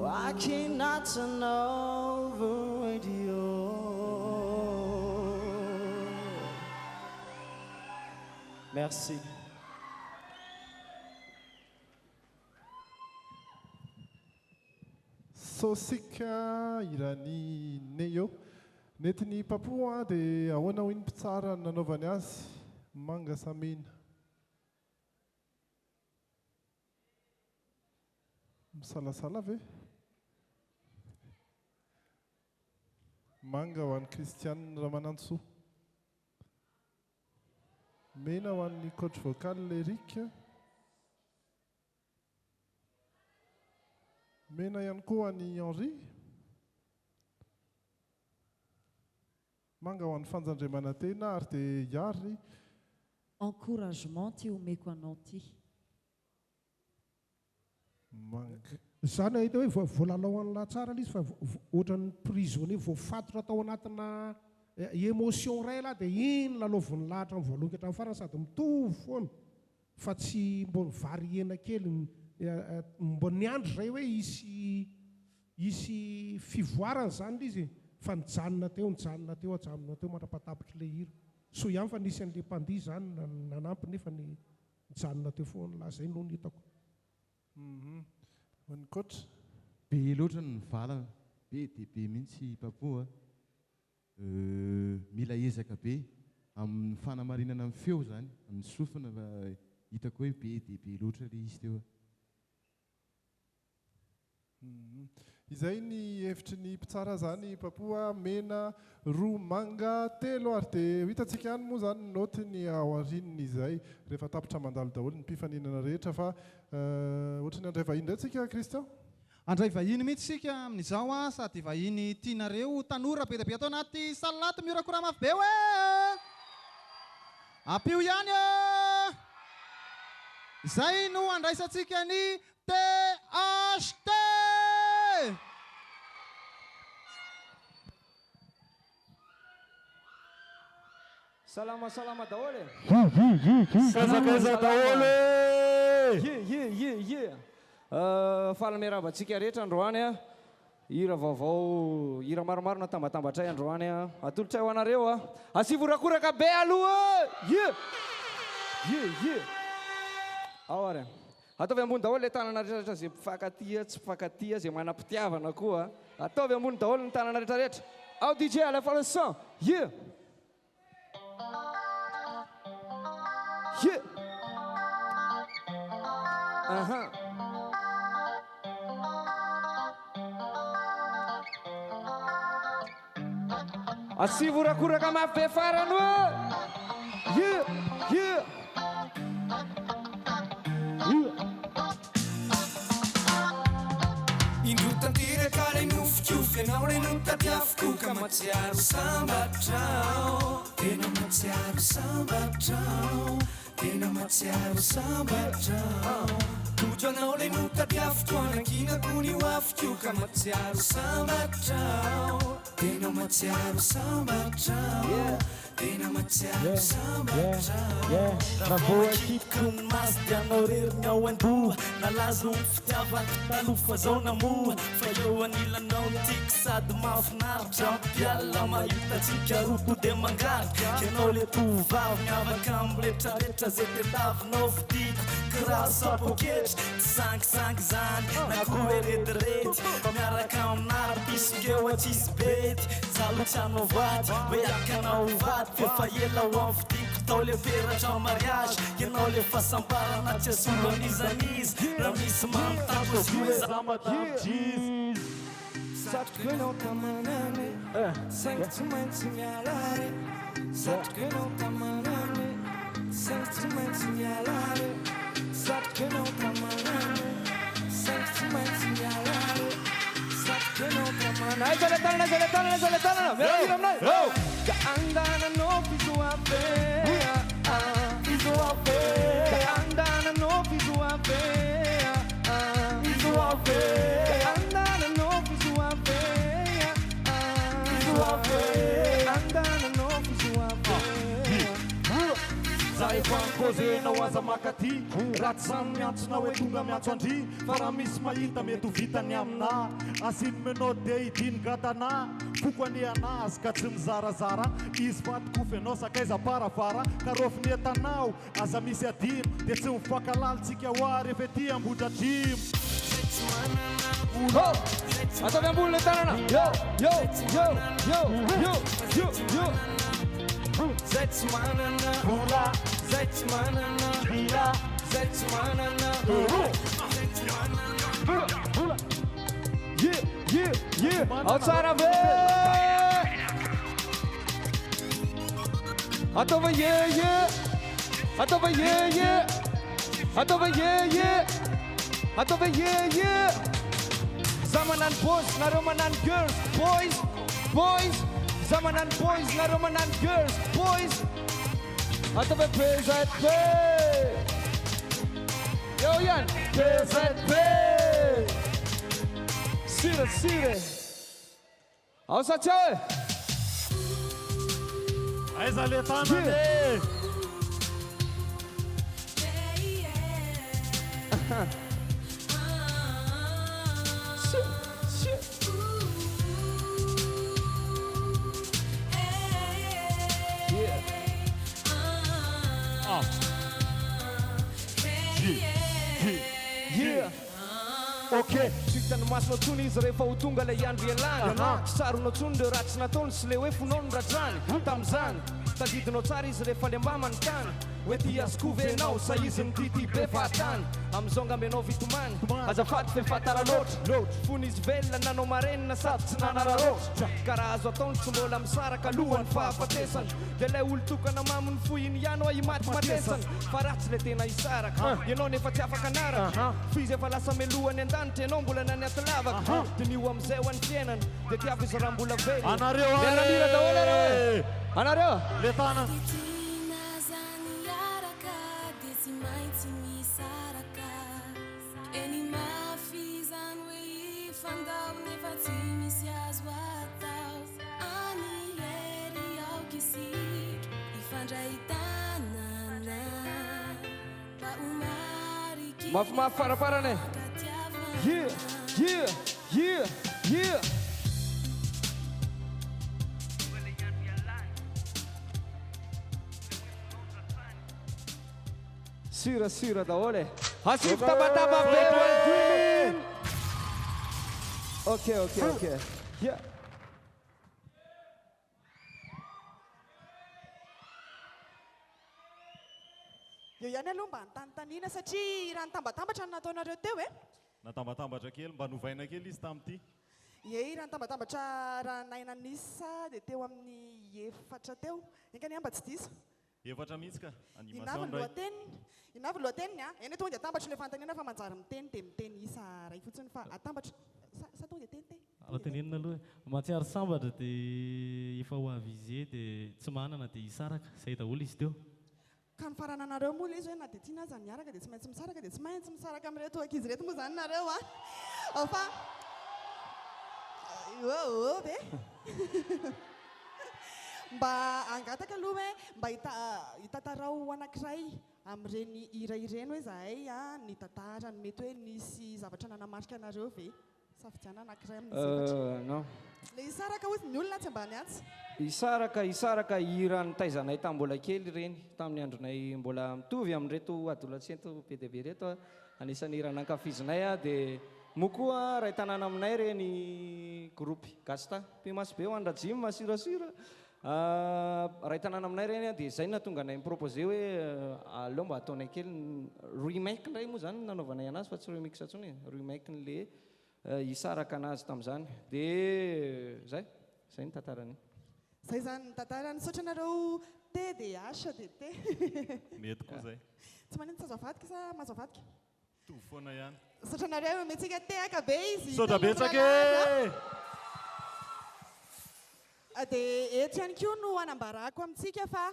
Why can't I turn off the radio? Merci. Sosika irany Neo. Netiny Papo dia ahoana hoy ny mpitsara ny nanaovany azy manga samina. Misalasala ve? Manga ho an'ny Christiane Ramanantsoa. Mena ho an'ny coach vocal Eric. Mena ihany koa an'ny Henri. Manga ho an'ny fanjandremanantena ary dia iary. Encouragement ty omeko anao ty. Manga. Zany ahita hoe voalalao an'la tsara izy fa ohatran'ny prisonnier voafatotra tao anatina émotion ray la dia iny lalaoviny lahatra amin'ny voaloha hatramin'ny farany sady mitovy foana fa tsy mbo variena kely mbo niandro zay hoe hisy fivoarana zany l izy fa nijanona teo hatraminao teo mandrapatapitra le hira so ihany fa nisy an'le mpandia zany nanampy nefa nijanona teo foana la zay no hitako. Ny coach be loatra ny vala be dia be mihitsy Papo a. mila ezaka be amin'ny fanamarinana amin'ny feo zany amin'ny sofina hitako hoe be dia be loatra le izy teo. Izay ny hevitry ny mpitsara zany papoa mena roa manga telo ary dia hitantsika ihany moa zany noty ny ao arininy izay rehefa tapitra mandalo daholo ny mpifaninana rehetra fa ohatrany andray vahiny indray tsika Christian. Andray vahiny mihitsy sika amin'izao sady vahiny tianareo tanora be dia be atao anaty salaty mihorakora mafy be hoe ampio ihany izay no andraisantsika ny THT. Salama daholo. Kazakazaka daholo. Falamiarabantsika rehetra androany hira vaovao hira maromaro natambatambatray androany atolotray ho anareo asivorakoraka be aloha ao ary ataovy ambony daholo le tanana rehetrarehetra zay mpifankatia tsy mpifankatia zay manam-pitiavana koa ataovy ambony daholo ny tanana rehetrarehetra ao DJ à la fin le son asivorakoraka mafy be farany indro tanteraka le nofokofy anao le no tadiafoko ka matsiaro sambatrao tena matsiaro sambatrao tena matsiaro sambatrao tojo anao le no tadiafoko anakinako ny hoafoko ka matsiaro sambatrao tena matsiaro sambatrao tena matsiaro sambatrao raboakitiko ny masy dia anao reriny ao an-doha nalazo ny fitiavako talofa zao namoa fa eo anilanao tiako sady mahafinaritra mpialina mahitatsika roto dia mangarika ianao le tovavy miavaka amin'ny rehetrarehetra zay tetavinao fitiko kiraha sapoketra tsy sangisangy zany na koa heretireety miaraka aminara-pisokeo atsisy bety zalotsianao vady beakanao vady fefa ela ho amin'ny fitiko tao le peratra mariage ianao le fahasambarana tsy asolo an'izanizy raha misy mamotako azy hoe za madame jizy satroko enao tamanany saingy tsy maintsy mialary satroko enao tamanany saingy tsy maintsy mialary satroko enao tamanany saingy tsy maintsy mialary satroko enao tamanany Zaletana miarahira aminay ka andananao fizoabe fizoabe ka andananao fizoabe fizoabe ka andananao fizoabe fizoabe andananao fizoabe za efa ankozenao aza makaty raha tsy samy miantsona hoe tonga miantso andry fa raha misy mahita mety ho vitany amina asinomenao dia idiny gatana foko any anazy ka tsy mizarazara izy fatikofy anao sakaiza paravara ka rofiny etanao aza misy adino dia tsy mifankalalintsika hoary efa ety ambodratrimo ataovy ambony le tanana zay tsy manana vola zay tsy manana bila zay tsy manana ao tsara be ataova ataova ataova ataova za manano boys nareo manano girls boys za manano boys nareo manano girls boys ataova PZP eo ihany PZP sire ao satsia e aiza le tanane ok sitany masonao tsony izy rehefa ho tonga le andro ialany saronao tsony le raha tsy nataony sy le hoe fonao ny ratrany tam'izany tadidinao tsara izy rehefa le mba manontany hoe ty azokovanao sa izy ny tity be vatany am'izao ngambianao vitomany azafady fefatara loatra fony izy velona nanao marenina sady tsy nanararoatra karaha azo ataony tsy mbola misaraka lohany fahafatesany de lay olo tokana mamony foiny ihany oa imaty matesany fa raha tsy le tena isaraka ianao nefa tsy afaka anaraka fizy efa lasa melohany an-danitra ianao mbola naniaty lavaka dinio am'izay ho any fiainany de tiavo izy raha mbola velona anareo anareo le tana mafimafy farafarany yeah sira daholo hasif tabataba be okay yeah io ihany aloha mba nitanitanina satria raha nitambatambatra no nataonareo teo e natambatambatra kely mba novaina kely izy tam'ty ie raha nitambatambatra raha naina nisa dia teo amin'ny efatra teo enkany amba tsy diso efatra mihitsy ka animation ndray inavy lohateniny a eny tonga dia atambatra le fanontaniana fa manjary miteny dia miteny isa ray fotsiny fa atambatra sa tonga dia teny alatenenina aloha matsiary sambatra dia efa ho avize dia tsy manana dia hisaraka zay daholo izy teo ka ny farana anareo moa le izy hoe na dia tiana aza miaraka dia tsy maintsy misaraka dia tsy maintsy misaraka amin'reto ankizy reto moa zany nareo a fa be mba angataka aloha hoe mba hitantarao anankiray amin'ireny hira ireny hoe zahay a ny tantarany mety hoe nisy zavatra nanamarika anareo ve safidiana anankiray amin'ny non le hisaraka ozy ny olona tsy ambany atsy isaraka hira nitaizanay tambola kely reny tamin'ny andronay mbola mitovy amin'reto adolatsento be dia be reto anisan'ny hira nankafizinay a dia mokoa raha tanàna aminay reny groupe gasta pimasy be ho andrajimy masirasira raha tanàna aminay reny a dia zay natonga anay miproposé hoe aleo mba ataonay kely remake ndray moa zany nanaovanay anazy fa tsy remix atsony remake n'le hisaraka anazy tamin'izany dia zay ny tantarany zay zany ny tantarany sotra anareo te dia asa dia te mety koa zay tsy manino tsy azo avadika sa mazo avadika tovy foana ihany sotra anareo metsika tehaka be izy sotra betsaka dia eto ihany koa no anambarako amintsika fa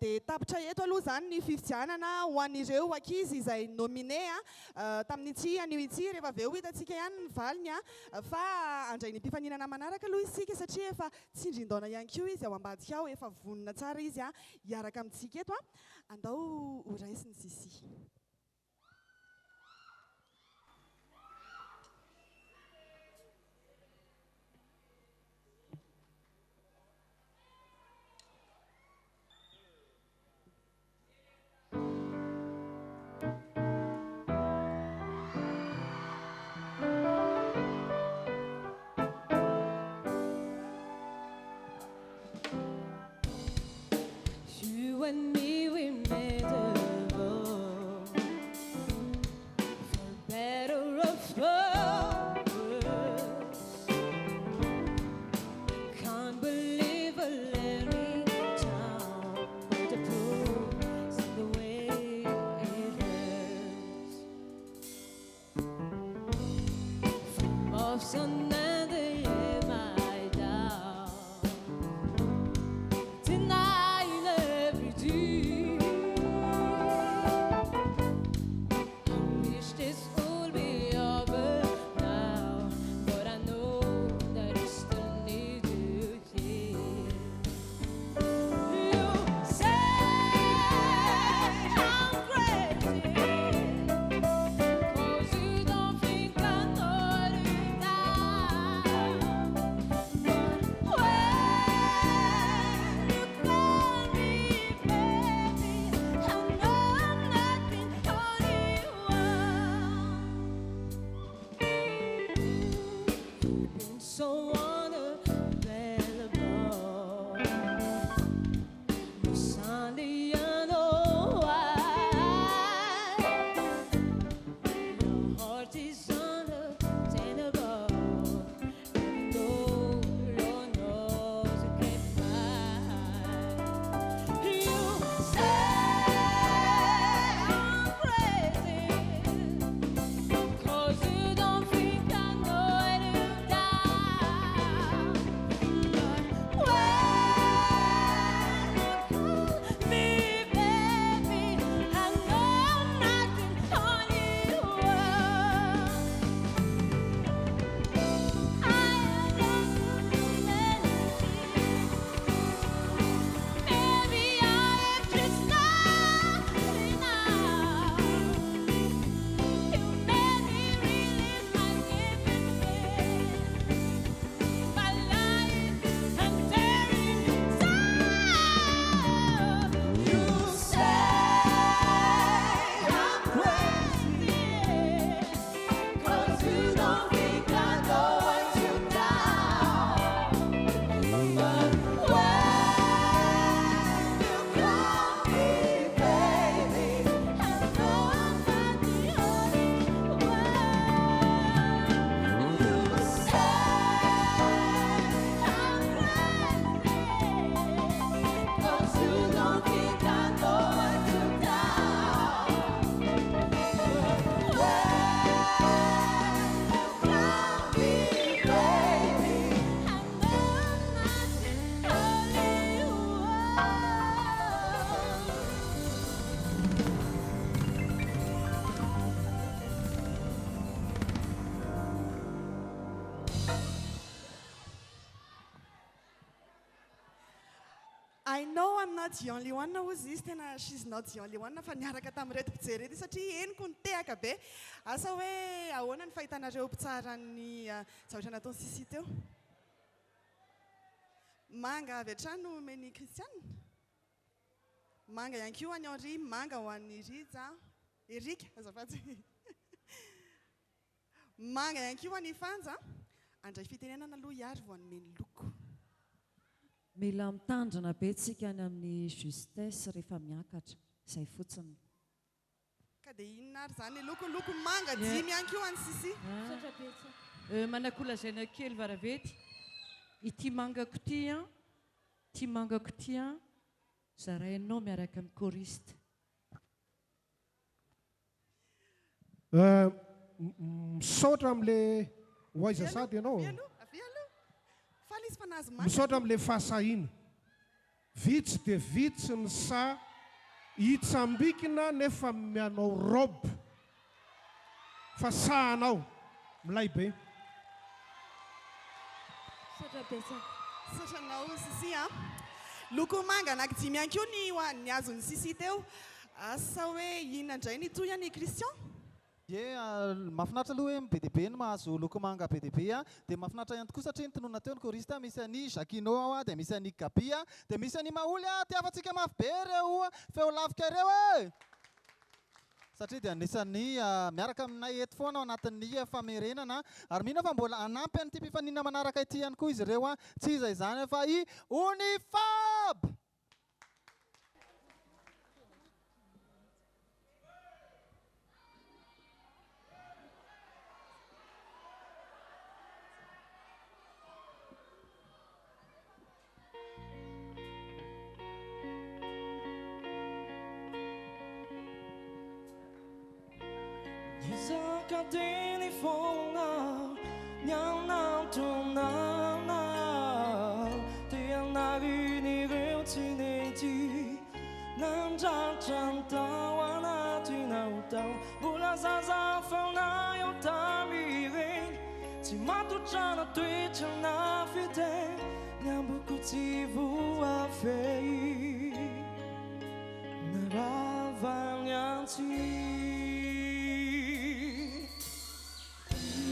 dia tapitra eto aloha zany ny fifidianana ho an'ireo ankizy izay nomine tamin'ity anio ity rehefa aveo hitantsika ihany ny valiny fa andray ny mpifaninana manaraka aloha isika satria efa tsindrin-daona ihany koa izy ao ambadika ao efa vonona tsara izy hiaraka amintsika eto andao ho raisiny sisi You and me, we made a vow, for better or for worse. Can't believe I let me down, but the proof is in the way it hurts. From off another year, my down. Denying every day. I wish this would be over now, but I know that I still need you here. You say I'm crazy, 'cause you don't think I know you die. know I'm not the only one hozy izy tena she's not the only one fa niaraka tamin'reto mpijery rety satria eniko ny tehaka be asa hoe ahoana ny fahitanareo mpitsarany zavatra nataony Sisy teo manga avy hatrany omeny Christiane manga ihany koa any Henri manga ho an'ny Riza Erika azafady manga ihany koa any Fanja andray fitenenana aloha iary vao anomeny loko mila mitandrina be tsika any amin'ny justesse rehefa miakatra izay fotsiny ka dia inona ary zany loko manga dimy ihany koa any Sisy manakolazaina kely varavety ity mangako ty zarainao miaraka amin'ny choriste misaotra amin'le hoaiza sady ianao misaotra amin'le fahasahina vitsy dia vitsy ny sa hitsambikina nefa mianao robe fa sahanao milay be satranao Sisy loko manga anankidimy ihany koa ny hoan'ny azon'ny Sisy teo asa hoe inona indray ny toy any Christian mahafinaritra aloha hoe be dia be ny mahazo loko manga be dia be dia mahafinaritra ihany tokoa satria nitonoana teo ny choriste misy any Jacquino dia misy any Gabi dia misy any Maoly tiavantsika mafy be reo feo lavika reo e satria dia anisany miaraka aminay eto foana ao anatin'ny famerenana ary mino fa mbola anampy an'ity mpifanina manaraka ity ihany koa izy ireo tsy iza izany fa i Unifab Zakatini fångar Njannan tonarna Tiana gini rutineti Namjatan tawana tinautau Bula zaza fauna yotamirin Timatu chana twitchana fite Nyambukutivu afei Naravanyanti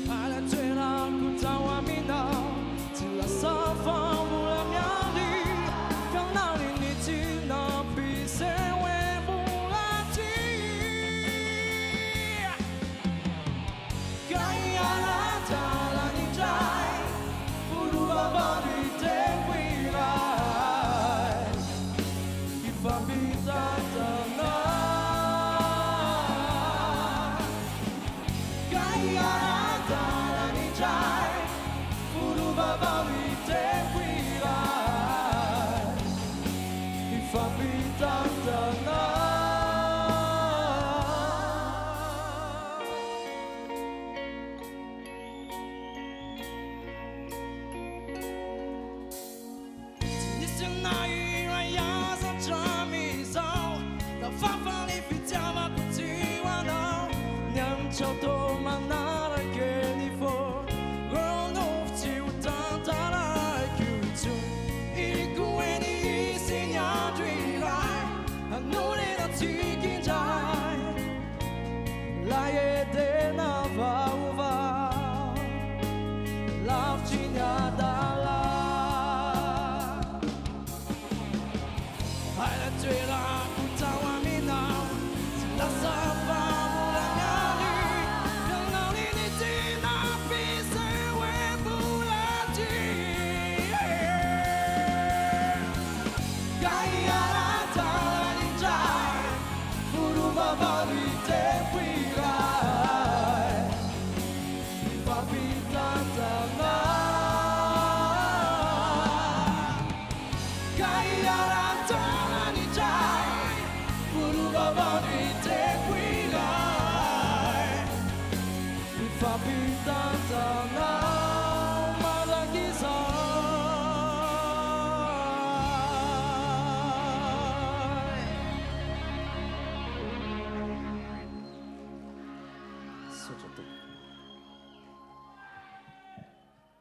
Alla cena kutawa mina Tila safa mula miari Kanali niti na pise we mulati Kaya la tala ni jai Puru babari te wirai Ifa bitata na Kaya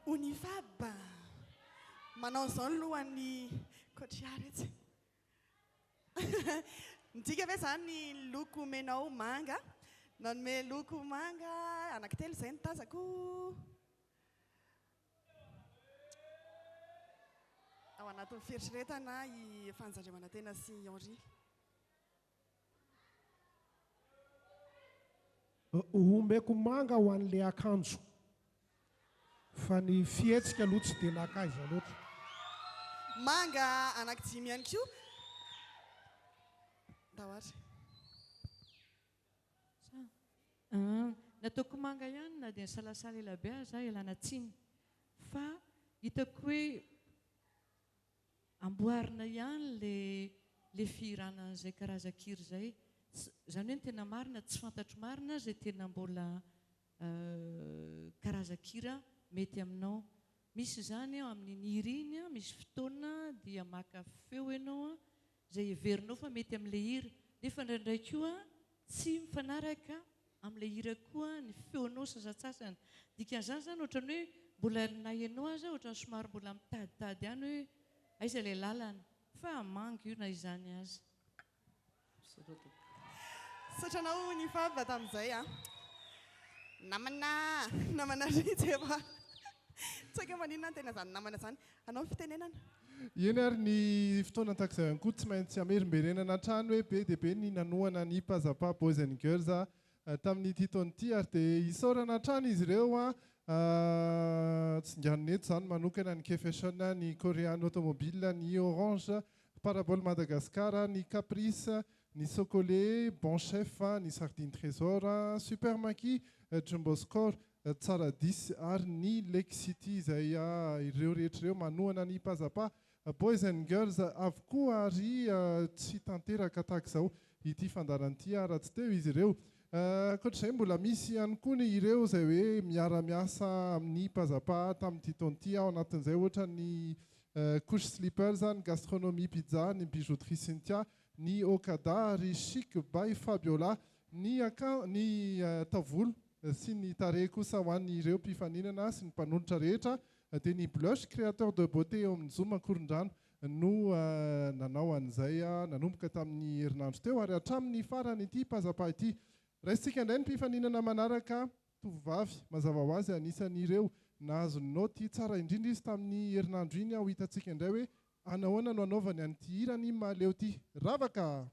Unifab manao izao ny lohan'ny coach aretsy midika ve zany ny loko menao manga nanome loko manga anankitelo izay ny tazako ao anatin'ny fieritreretana i fanjariamana tena sy Henri. Omeko manga ho an'le akanjo fa ny fihetsika aloha tsy dia nakaiza loatra. Manga anankidimy ihany koa. Dahoatra. Nataoko manga ihany na dia nisalasala ela be aza elana tsiny fa hitako hoe amboarina ihany le firana an'izay karazan-kira izay. Izany hoe ny tena marina tsy fantatro marina izay tena mbola karazan-kira mety aminao. Misy izany amin'ny hira iny misy fotoana dia maka feo ianao izay heverinao fa mety amin'ilay hira nefa indraindray koa tsy mifanaraka amin'ilay hira koa ny feonao sasatsasany. Dikan'izany zany ohatran'ny hoe mbola nahianao aza ohatran'ny somary mbola mitaditady ihany hoe aiza ilay lalana fa manga io na izany aza. Sotranao ny fava tamin'izay a. Namana ritseva. Tsy haiko maninona ny tena zany namana zany. Anao fitenenana? Eny ary ny fotoana takizay ihany koa tsy maintsy amerimberenana trano hoe be dia be ny nanoana ny Pazzapa Boys and Girls tamin'ity taona ity ary dia isaorana trano izy ireo tsy nganona eto izany manokana ny K-Fashion, ny Korean Automobile, ny Orange, Parabole Madagascar, ny Caprice, ny Socolé, Bon Chef, ny Sardine Trésor, Super Maki, Jumbo Score, Tsara 10 ary ny Lake City izay ireo rehetra ireo manohana ny Pazzapa Boys and Girls avokoa ary tsy tanteraka tahaka izao ity fandaranty raha tsy teo izy ireo. Ankoatr'izay mbola misy ihany koa ny ireo izay hoe miara-miasa amin'ny Pazzapa tamin'ity taon'ity ao anatin'izay ohatra ny Couche Slippers, ny Gastronomie Pizza, ny Bijouterie Cynthia, ny Okada ary Chic by Fabiola, ny tavolo sy ny tarehy kosa ho an'ny ireo mpifaninana sy ny mpanolotra rehetra dia ny Blush créateur de beauté eo amin'ny Zoom Ankorondrano no nanao an'izay nanomboka tamin'ny herinandro teo ary hatramin'ny farany ity Pazzapa ity. Raisitsika indray ny mpifaninana manaraka tovovavy mazava ho azy anisan'ireo nahazo ny naoty tsara indrindra izy tamin'ny herinandro iny ho hitantsika indray hoe anahoana no anaovany an'ity hirany maleo ity. Ravaka!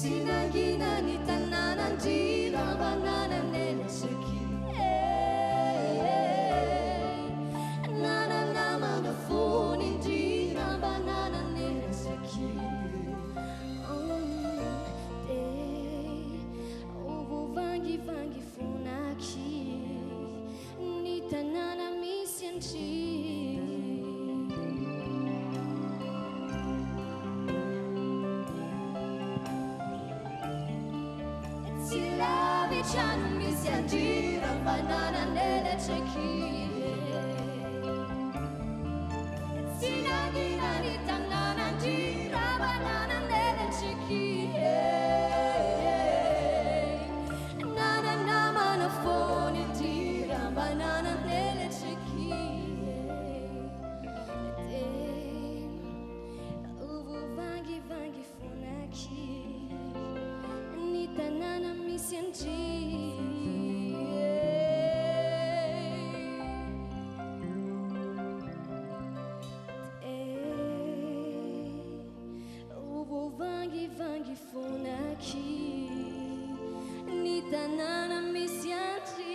Sinangina ni tananandira banana nene seki. Nana nama na phone indira banana nene seki. Ovo vangi vangi funaki ni tanana misianchi. Ciano mi si aggira banana nelle cecchie. Sinagina ni tanana gira banana nelle cecchie. Nana nama na phone gira banana nelle cecchie. Uvu vangi vangi funaki ni tanana mi si aggira. Vangi funaki ni tanana misianti.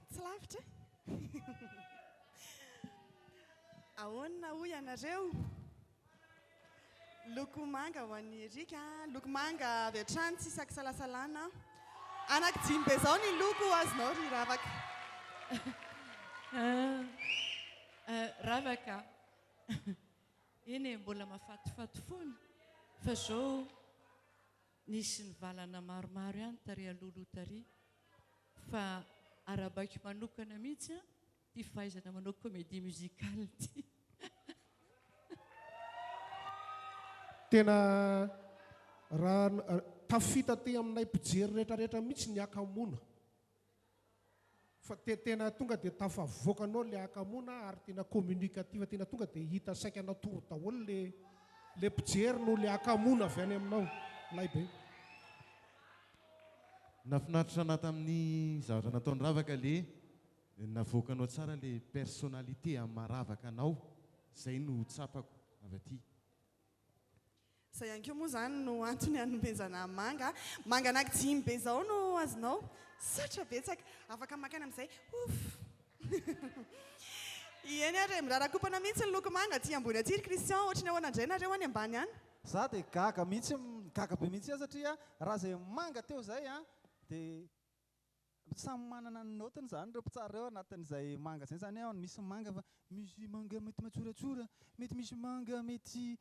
Tsy lavitra ahoana hoy ianareo loko manga ho an'ny Erika, loko manga avy hatrany tsy isaky salasalana. Anaky dimy be zao ny loko azonao ry Ravaka. Ravaka eny mbola mafatifaty foana fa zao nisy nivalana maromaro ihany tary alolo tary fa arabaiko manokana mihitsy ty fahaizana manao comédie musicale ty. Tena raha tafita te aminay mpijery rehetrarehetra mihitsy ny akamona fa tena tonga dia tafavoakanao le akamona ary tena communicative tena tonga dia hita saika natoro daholo le mpijery no le akamona avy any aminao laybe. Nafinaritra ana tamin'ny zavatra nataony Ravaka le navoakanao tsara le personnalité amin'ny maharavaka anao zay no tsapako avy aty. Zay ihany koa moa zany no antony hanomezana manga. Manga anaky dimy be zao no azonao. Satra betsaka afaka makana amin'izay. Eny ary mirarakopana mihitsy ny loko manga aty ambony aty ry Christian, ohatrany ahoana indray nareo any ambany any? Za dia gaga mihitsy, gaga be mihitsy satria raha zay manga teo zay dia samy manana ny notiny zany ireo mpitsara reo anatin'izay manga zay zany misy manga fa misy manga mety matsoratsora, mety misy manga mety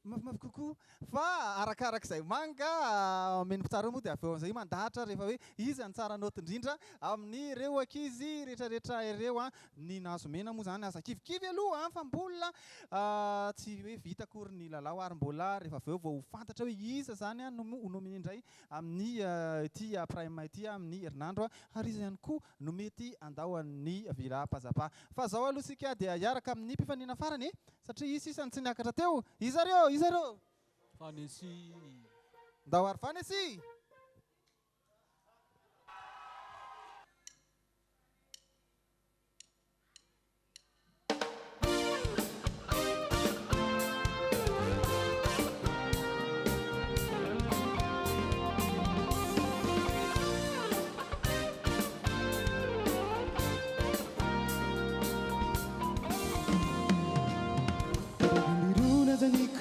mafimafy kokoa fa arakarak'izay manga meny mpitsara moa dia avy eo amin'izay mandahatra rehefa hoe izy ny tsara noty indrindra amin'ny ireo ankizy rehetrarehetra ireo ny nazo mena moa zany asa kivikivy aloha fa mbola tsy hoe vita akory ny lalao ary mbola rehefa avy eo vao fantatra hoe iza zany nomeny indray amin'ny ity prime ity amin'ny herinandro ary izy ihany koa no mety andao amin'ny vila Pazzapa. Fa zao aloha sika dia hiaraka amin'ny mpifaniana farany satria isany tsy niakatra teo. Izareo Fanesi ndao ary fanesi.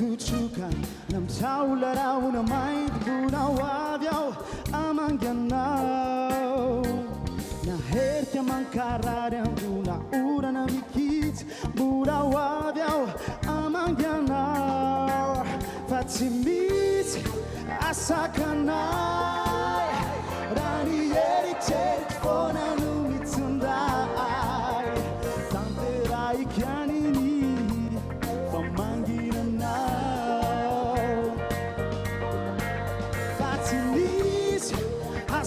Kuchukan nam taula rauna mai buna waviao amanganao na hertia mankarare buna ura na mikit buna waviao amanganao fatsimit asakanai rani eri telefona numitundai tanterai kianini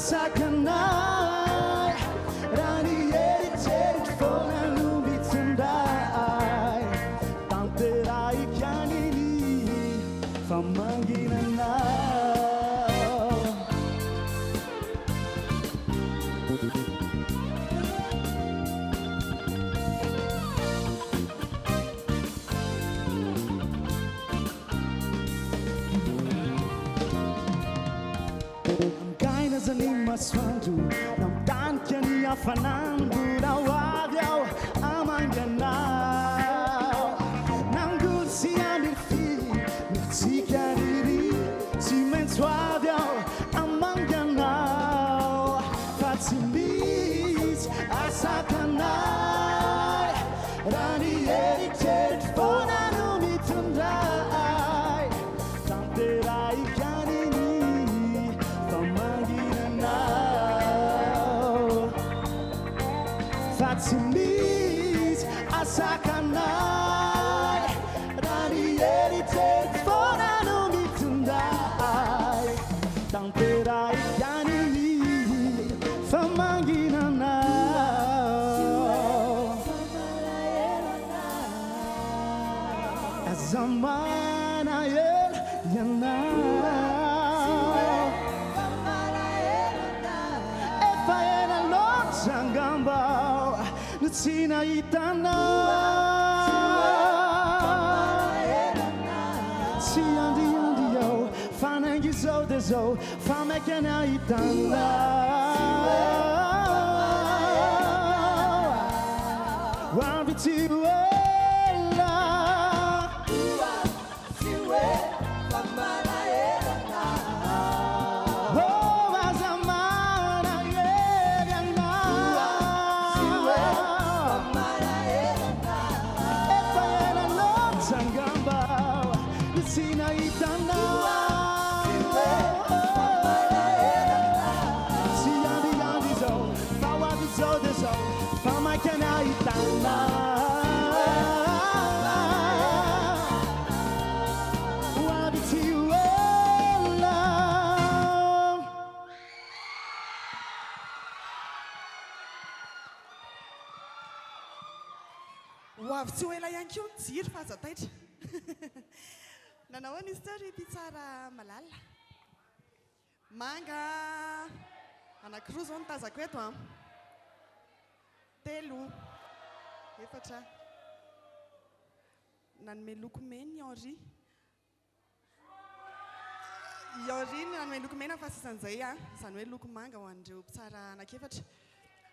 Sakanai rani eri telefona numitundai tanterai kianini famanginanao masoandro namitanika ny hafanandro na hoavy aho amanganao nangory sy anirfy mitsika riry tsy maintsy hoavy aho amanganao fa tsy misy asakanay raha ny eritreritry foana no mitondray tanteraikaniny fa manginanao fa tsy misy asakanay raha ny eritreritry foana no mitondray tanteraikaniny fa manginanao zamana ela yanao efa ela loatra angamba no tsy nahitanao tsy andriandry ao fa naingy zao dia zao fa maika nahitanao avy tsy hoavy tsy ho ela ihany koa mijiry fa aza taitra nanao izy teo ry ty tsara malala manga anankiroa zao nitazako eto a telo efatra nanome loko mena Henri nanome loko mena fa sisan'izay a izany hoe loko manga ho an'ireo mpitsara anankiefatra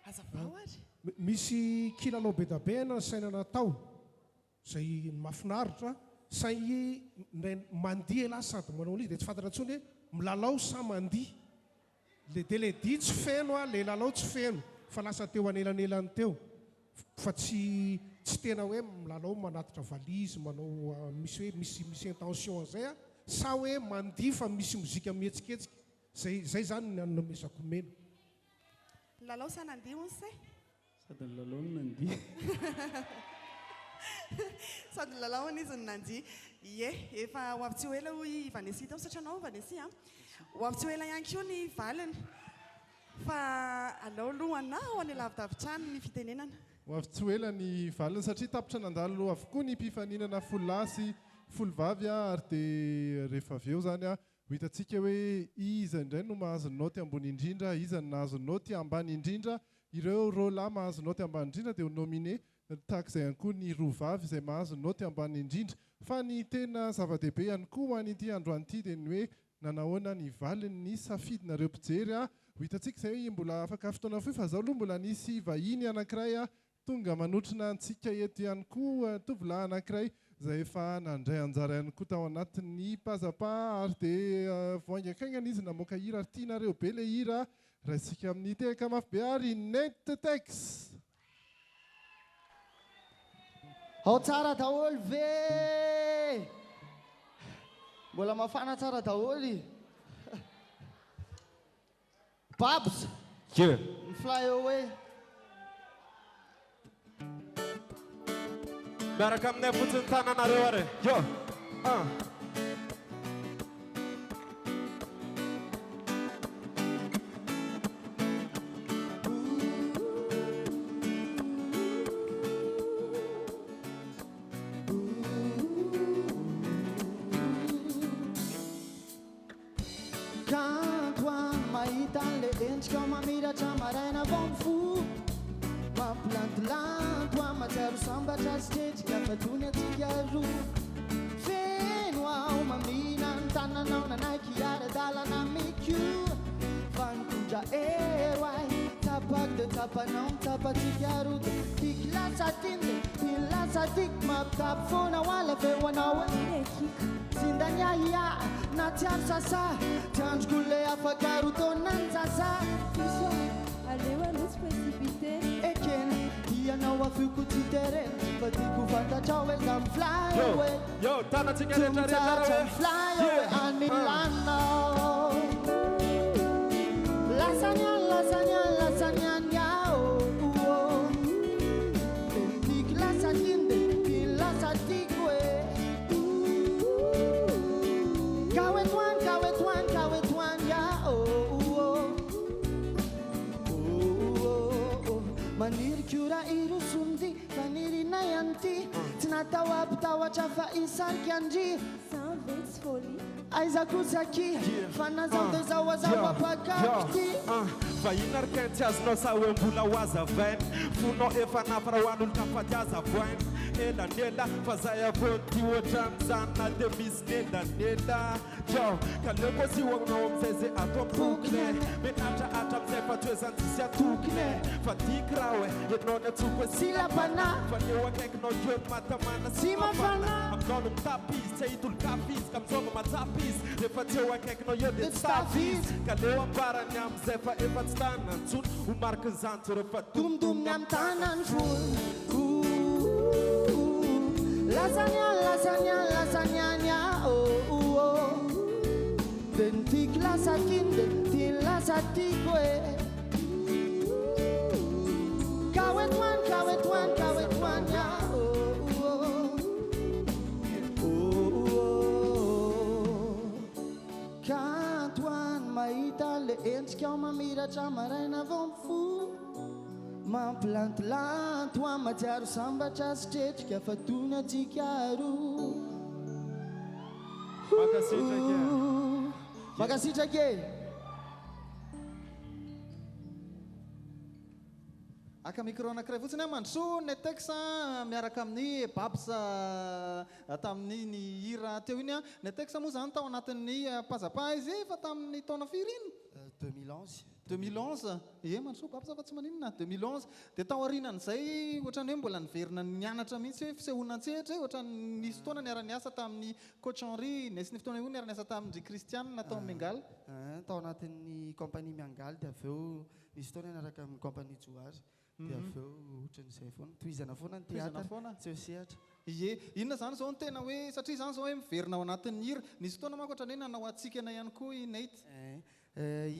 azavao ary misy kilalao be da be na saina natao zay mahafinaritra say mandihy ela sady manao izy dia tsy fantatra ntsony hoe milalao sa mandihy dia le dia tsy feno a le lalao tsy feno fa lasa teo anelanelany teo fa tsy tena hoe milalao manatitra valizy manao misy hoe misy intention zay a sa hoe mandihy fa misy mozika mihetsiketsiky zay zany nanomezako mena lalao sa nandihy hono se sady ny lalao no nandihy sady lalao ny izy ny nandihy ie efa ho avy tsy ho ela hoy Vanessa tao satria anao Vanessa a ho avy tsy ho ela ihany koa ny valiny fa alao lohanao any lavidavitra ny fitenenana ho avy tsy ho ela ny valiny satria tapitra nandalo avokoa ny mpifaninana folo lahy sy folo vavy ary dia rehefa avy eo zany a ho hitantsika hoe iza indray no mahazo noty ambony indrindra iza no nahazo noty ambany indrindra ireo rola mahazo noty ambany indrindra dia ho nomine tahak'izay ihany koa ny roa vavy izay mahazo noty ambany indrindra fa ny tena zava-dehibe ihany koa ho an'ity androany ity dia ny hoe nanahoana ny valiny ny safidinareo mpijery a ho hitantsika izay mbola afaka fotoana foy fa zao aloha mbola nisy vahiny anankiray a tonga manotrina antsika eto ihany koa tovolahy anankiray zay efa nandray anjara ihany koa tao anatin'ny Pazzapa ary dia voaingakaingana izy namoaka hira ary tianareo be le hira raisika amin'ny tehaka mafy be ary net tex ao tsara daholo ve mbola mafana tsara daholy babs Dieu fly away miaraka aminay fotsiny tananareo ary yo kanto a mahita le endrika mamiratra maraina vao mifo mampilantolanto a matsaro sambatra sy tretsika fa tony atsika roa feno ao mamina ny tananao nanaiky ara-dalana miko fa nitondra Tonja eroai tapak de tapanao tapatika roa tik lasa tinde tin lasa tik mapitapy foana oala feo anao sindaniahia na tiary sasa tiandroko le afaka roa taona ny sasa Allez, ouais, précipité. ekena ianao afiko tsy terena fa tiako fantatrao hoe zam fly away tanatsika rehetrarehetra fly away anilanao lasagna lasagna lasagna niao tik lasatinde tin lasatiko e kawetwan kawetwan kawetwan yao maniry kiora iro somdy fanirina ihany ty tsy natao ampitahoatra fa isariky andria aiza kosaky fanazao de zao azao apakaky fa ina ry kain tsy azonao sa hoe mbola ho azavainy fonao efa nafara ho an'olo kafaty azavoainy elanela fa zay aveo ty ohatran'izany na de misy nelanela jao ka leo koa sy hoagnao amizay zay atao tokony menatraatra amizay fa toezany tsisy atokony fa tiky raha hoe enao ny atsoko hoe sy lapana fa eo akaikinao keo ny matamana sy mafana aminao no mitapy izy tsy ahita olo kafy izy ka mizonga matsapy izy rehefa tsy eo akaikinao eo de tsy tafy izy ka leo ambarany amizay fa efa tsy tanana ntsony ho mariky ny zany tsy rehefa domdominy amy tanany folo lasagna lasagna lasagna niao de nitiky lasakinde tin lasatiko e kawetwan kawetwan kawetwan yao kantoany mahita le endrikao mamiratra maraina vao mifo mampilantolanto a matsiaro sambatra sitretrika fa tony atsika roa makasitraka e aka micro anankiray fotsiny mandroso ny texte miaraka amin'ny babsa tamin'ny ny hira teo iny a ny texte moa zany tao anatin'ny Pazzapa izy fa tamin'ny taona firy iny 2011 e mandroso babsa fa tsy maninona 2011 dia tao arinan'izay ohatrany hoe mbola niverina nianatra mihitsy hoe fisehonan-tsehatra ohatrany nisy fotoana niara-niasa tamin'ny coach Henri nesy ny fotoana io niara-niasa tamin'ny Christiane natao Mengal tao anatin'ny compagnie Mengal dia aveo nisy fotoana niaraka amin'ny compagnie Jouage dia aveo ohatran'izay foana tohizana foana ny teatra tsy ho sehatra ie inona zany zao ny tena hoe satria zany zao hoe miverina ao anatin'ny hira nisy fotoana manko ohatrany hoe nanao atsikana ihany koa i Nate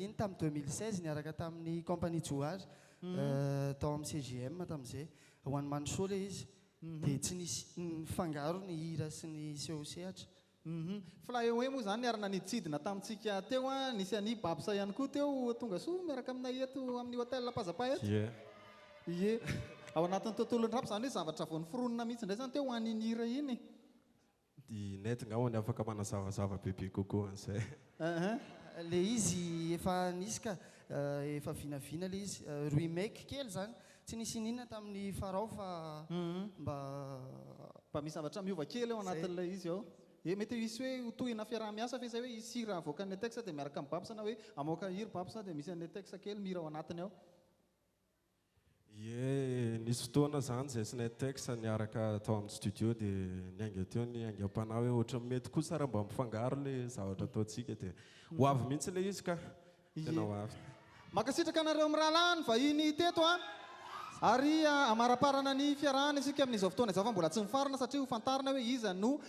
iny tamin'ny 2016 niaraka tamin'ny compagnie Jouage tao amin'ny CGM tamin'izay ho any Mansho le izy dia tsy nisy fangaro ny hira sy ny seho sehatra fla eo hoe moa zany niarana nitsidina tamintsika teo a nisy any babsa ihany koa teo tonga soa miaraka aminay eto amin'ny hôtel Pazzapa eto ie ao anatin'ny tontolon-drapy zany hoe zavatra vao niforonina mihitsy indray zany teo hoan'iny hira iny dia nety ngao ny afaka manazavazava bebe kokoa an'izay le izy efa nisy ka efa vinavina le izy roy maiky kely zany tsy nisy ninona tamin'ny farao fa mba misy zavatra miova kely eo anatin'ilay izy ao e mety isy hoe tohina fiaraha-miasa fa izay hoe isy hira avoaka ny texte dia miaraka amin'ny babsa na hoe amoaka hira babsa dia misy an'le texte kely mira ao anatiny ao ie nisy fotoana zany zay sy Netex niaraka tao amin'ny studio dia niainga teo ny aingam-panahy hoe ohatra mety kosa raha mba mifangaro le zavatra ataontsika dia ho avy mihitsy le izy ka tena ho avy makasitraka anareo amin'ny rahalany vahiny teto a ary amaraparana ny fiarahana isika amin'izao fotoana izao fa mbola tsy mifarana satria ho fantarina hoe iza no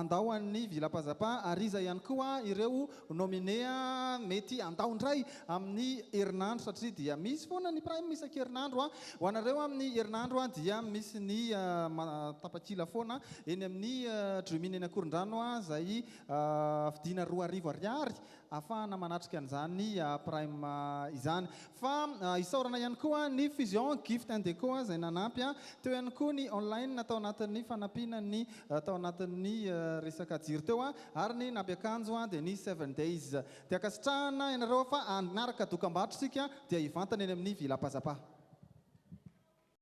andao an'ny Villa Pazzapa ary iza ihany koa ireo nominé mety andao indray amin'ny herinandro satria dia misy foana ny prime misaky herinandro ho anareo amin'ny herinandro dia misy ny tapakila foana eny amin'ny drominy eny Akorondrano zay vidina 2,000 ariary afahana manatrika an'izany prime izany fa isaorana ihany koa ny fusion gift and deco zay nanampy teo ihany koa ny online natao anatin'ny fanampiana ny tao anatin'ny resaka jiro teo ary ny nabiakanjo dia ny 7 days dia akasitrahana ianareo fa anaraka dokam-batrosika dia hivantana eny amin'ny Villa Pazzapa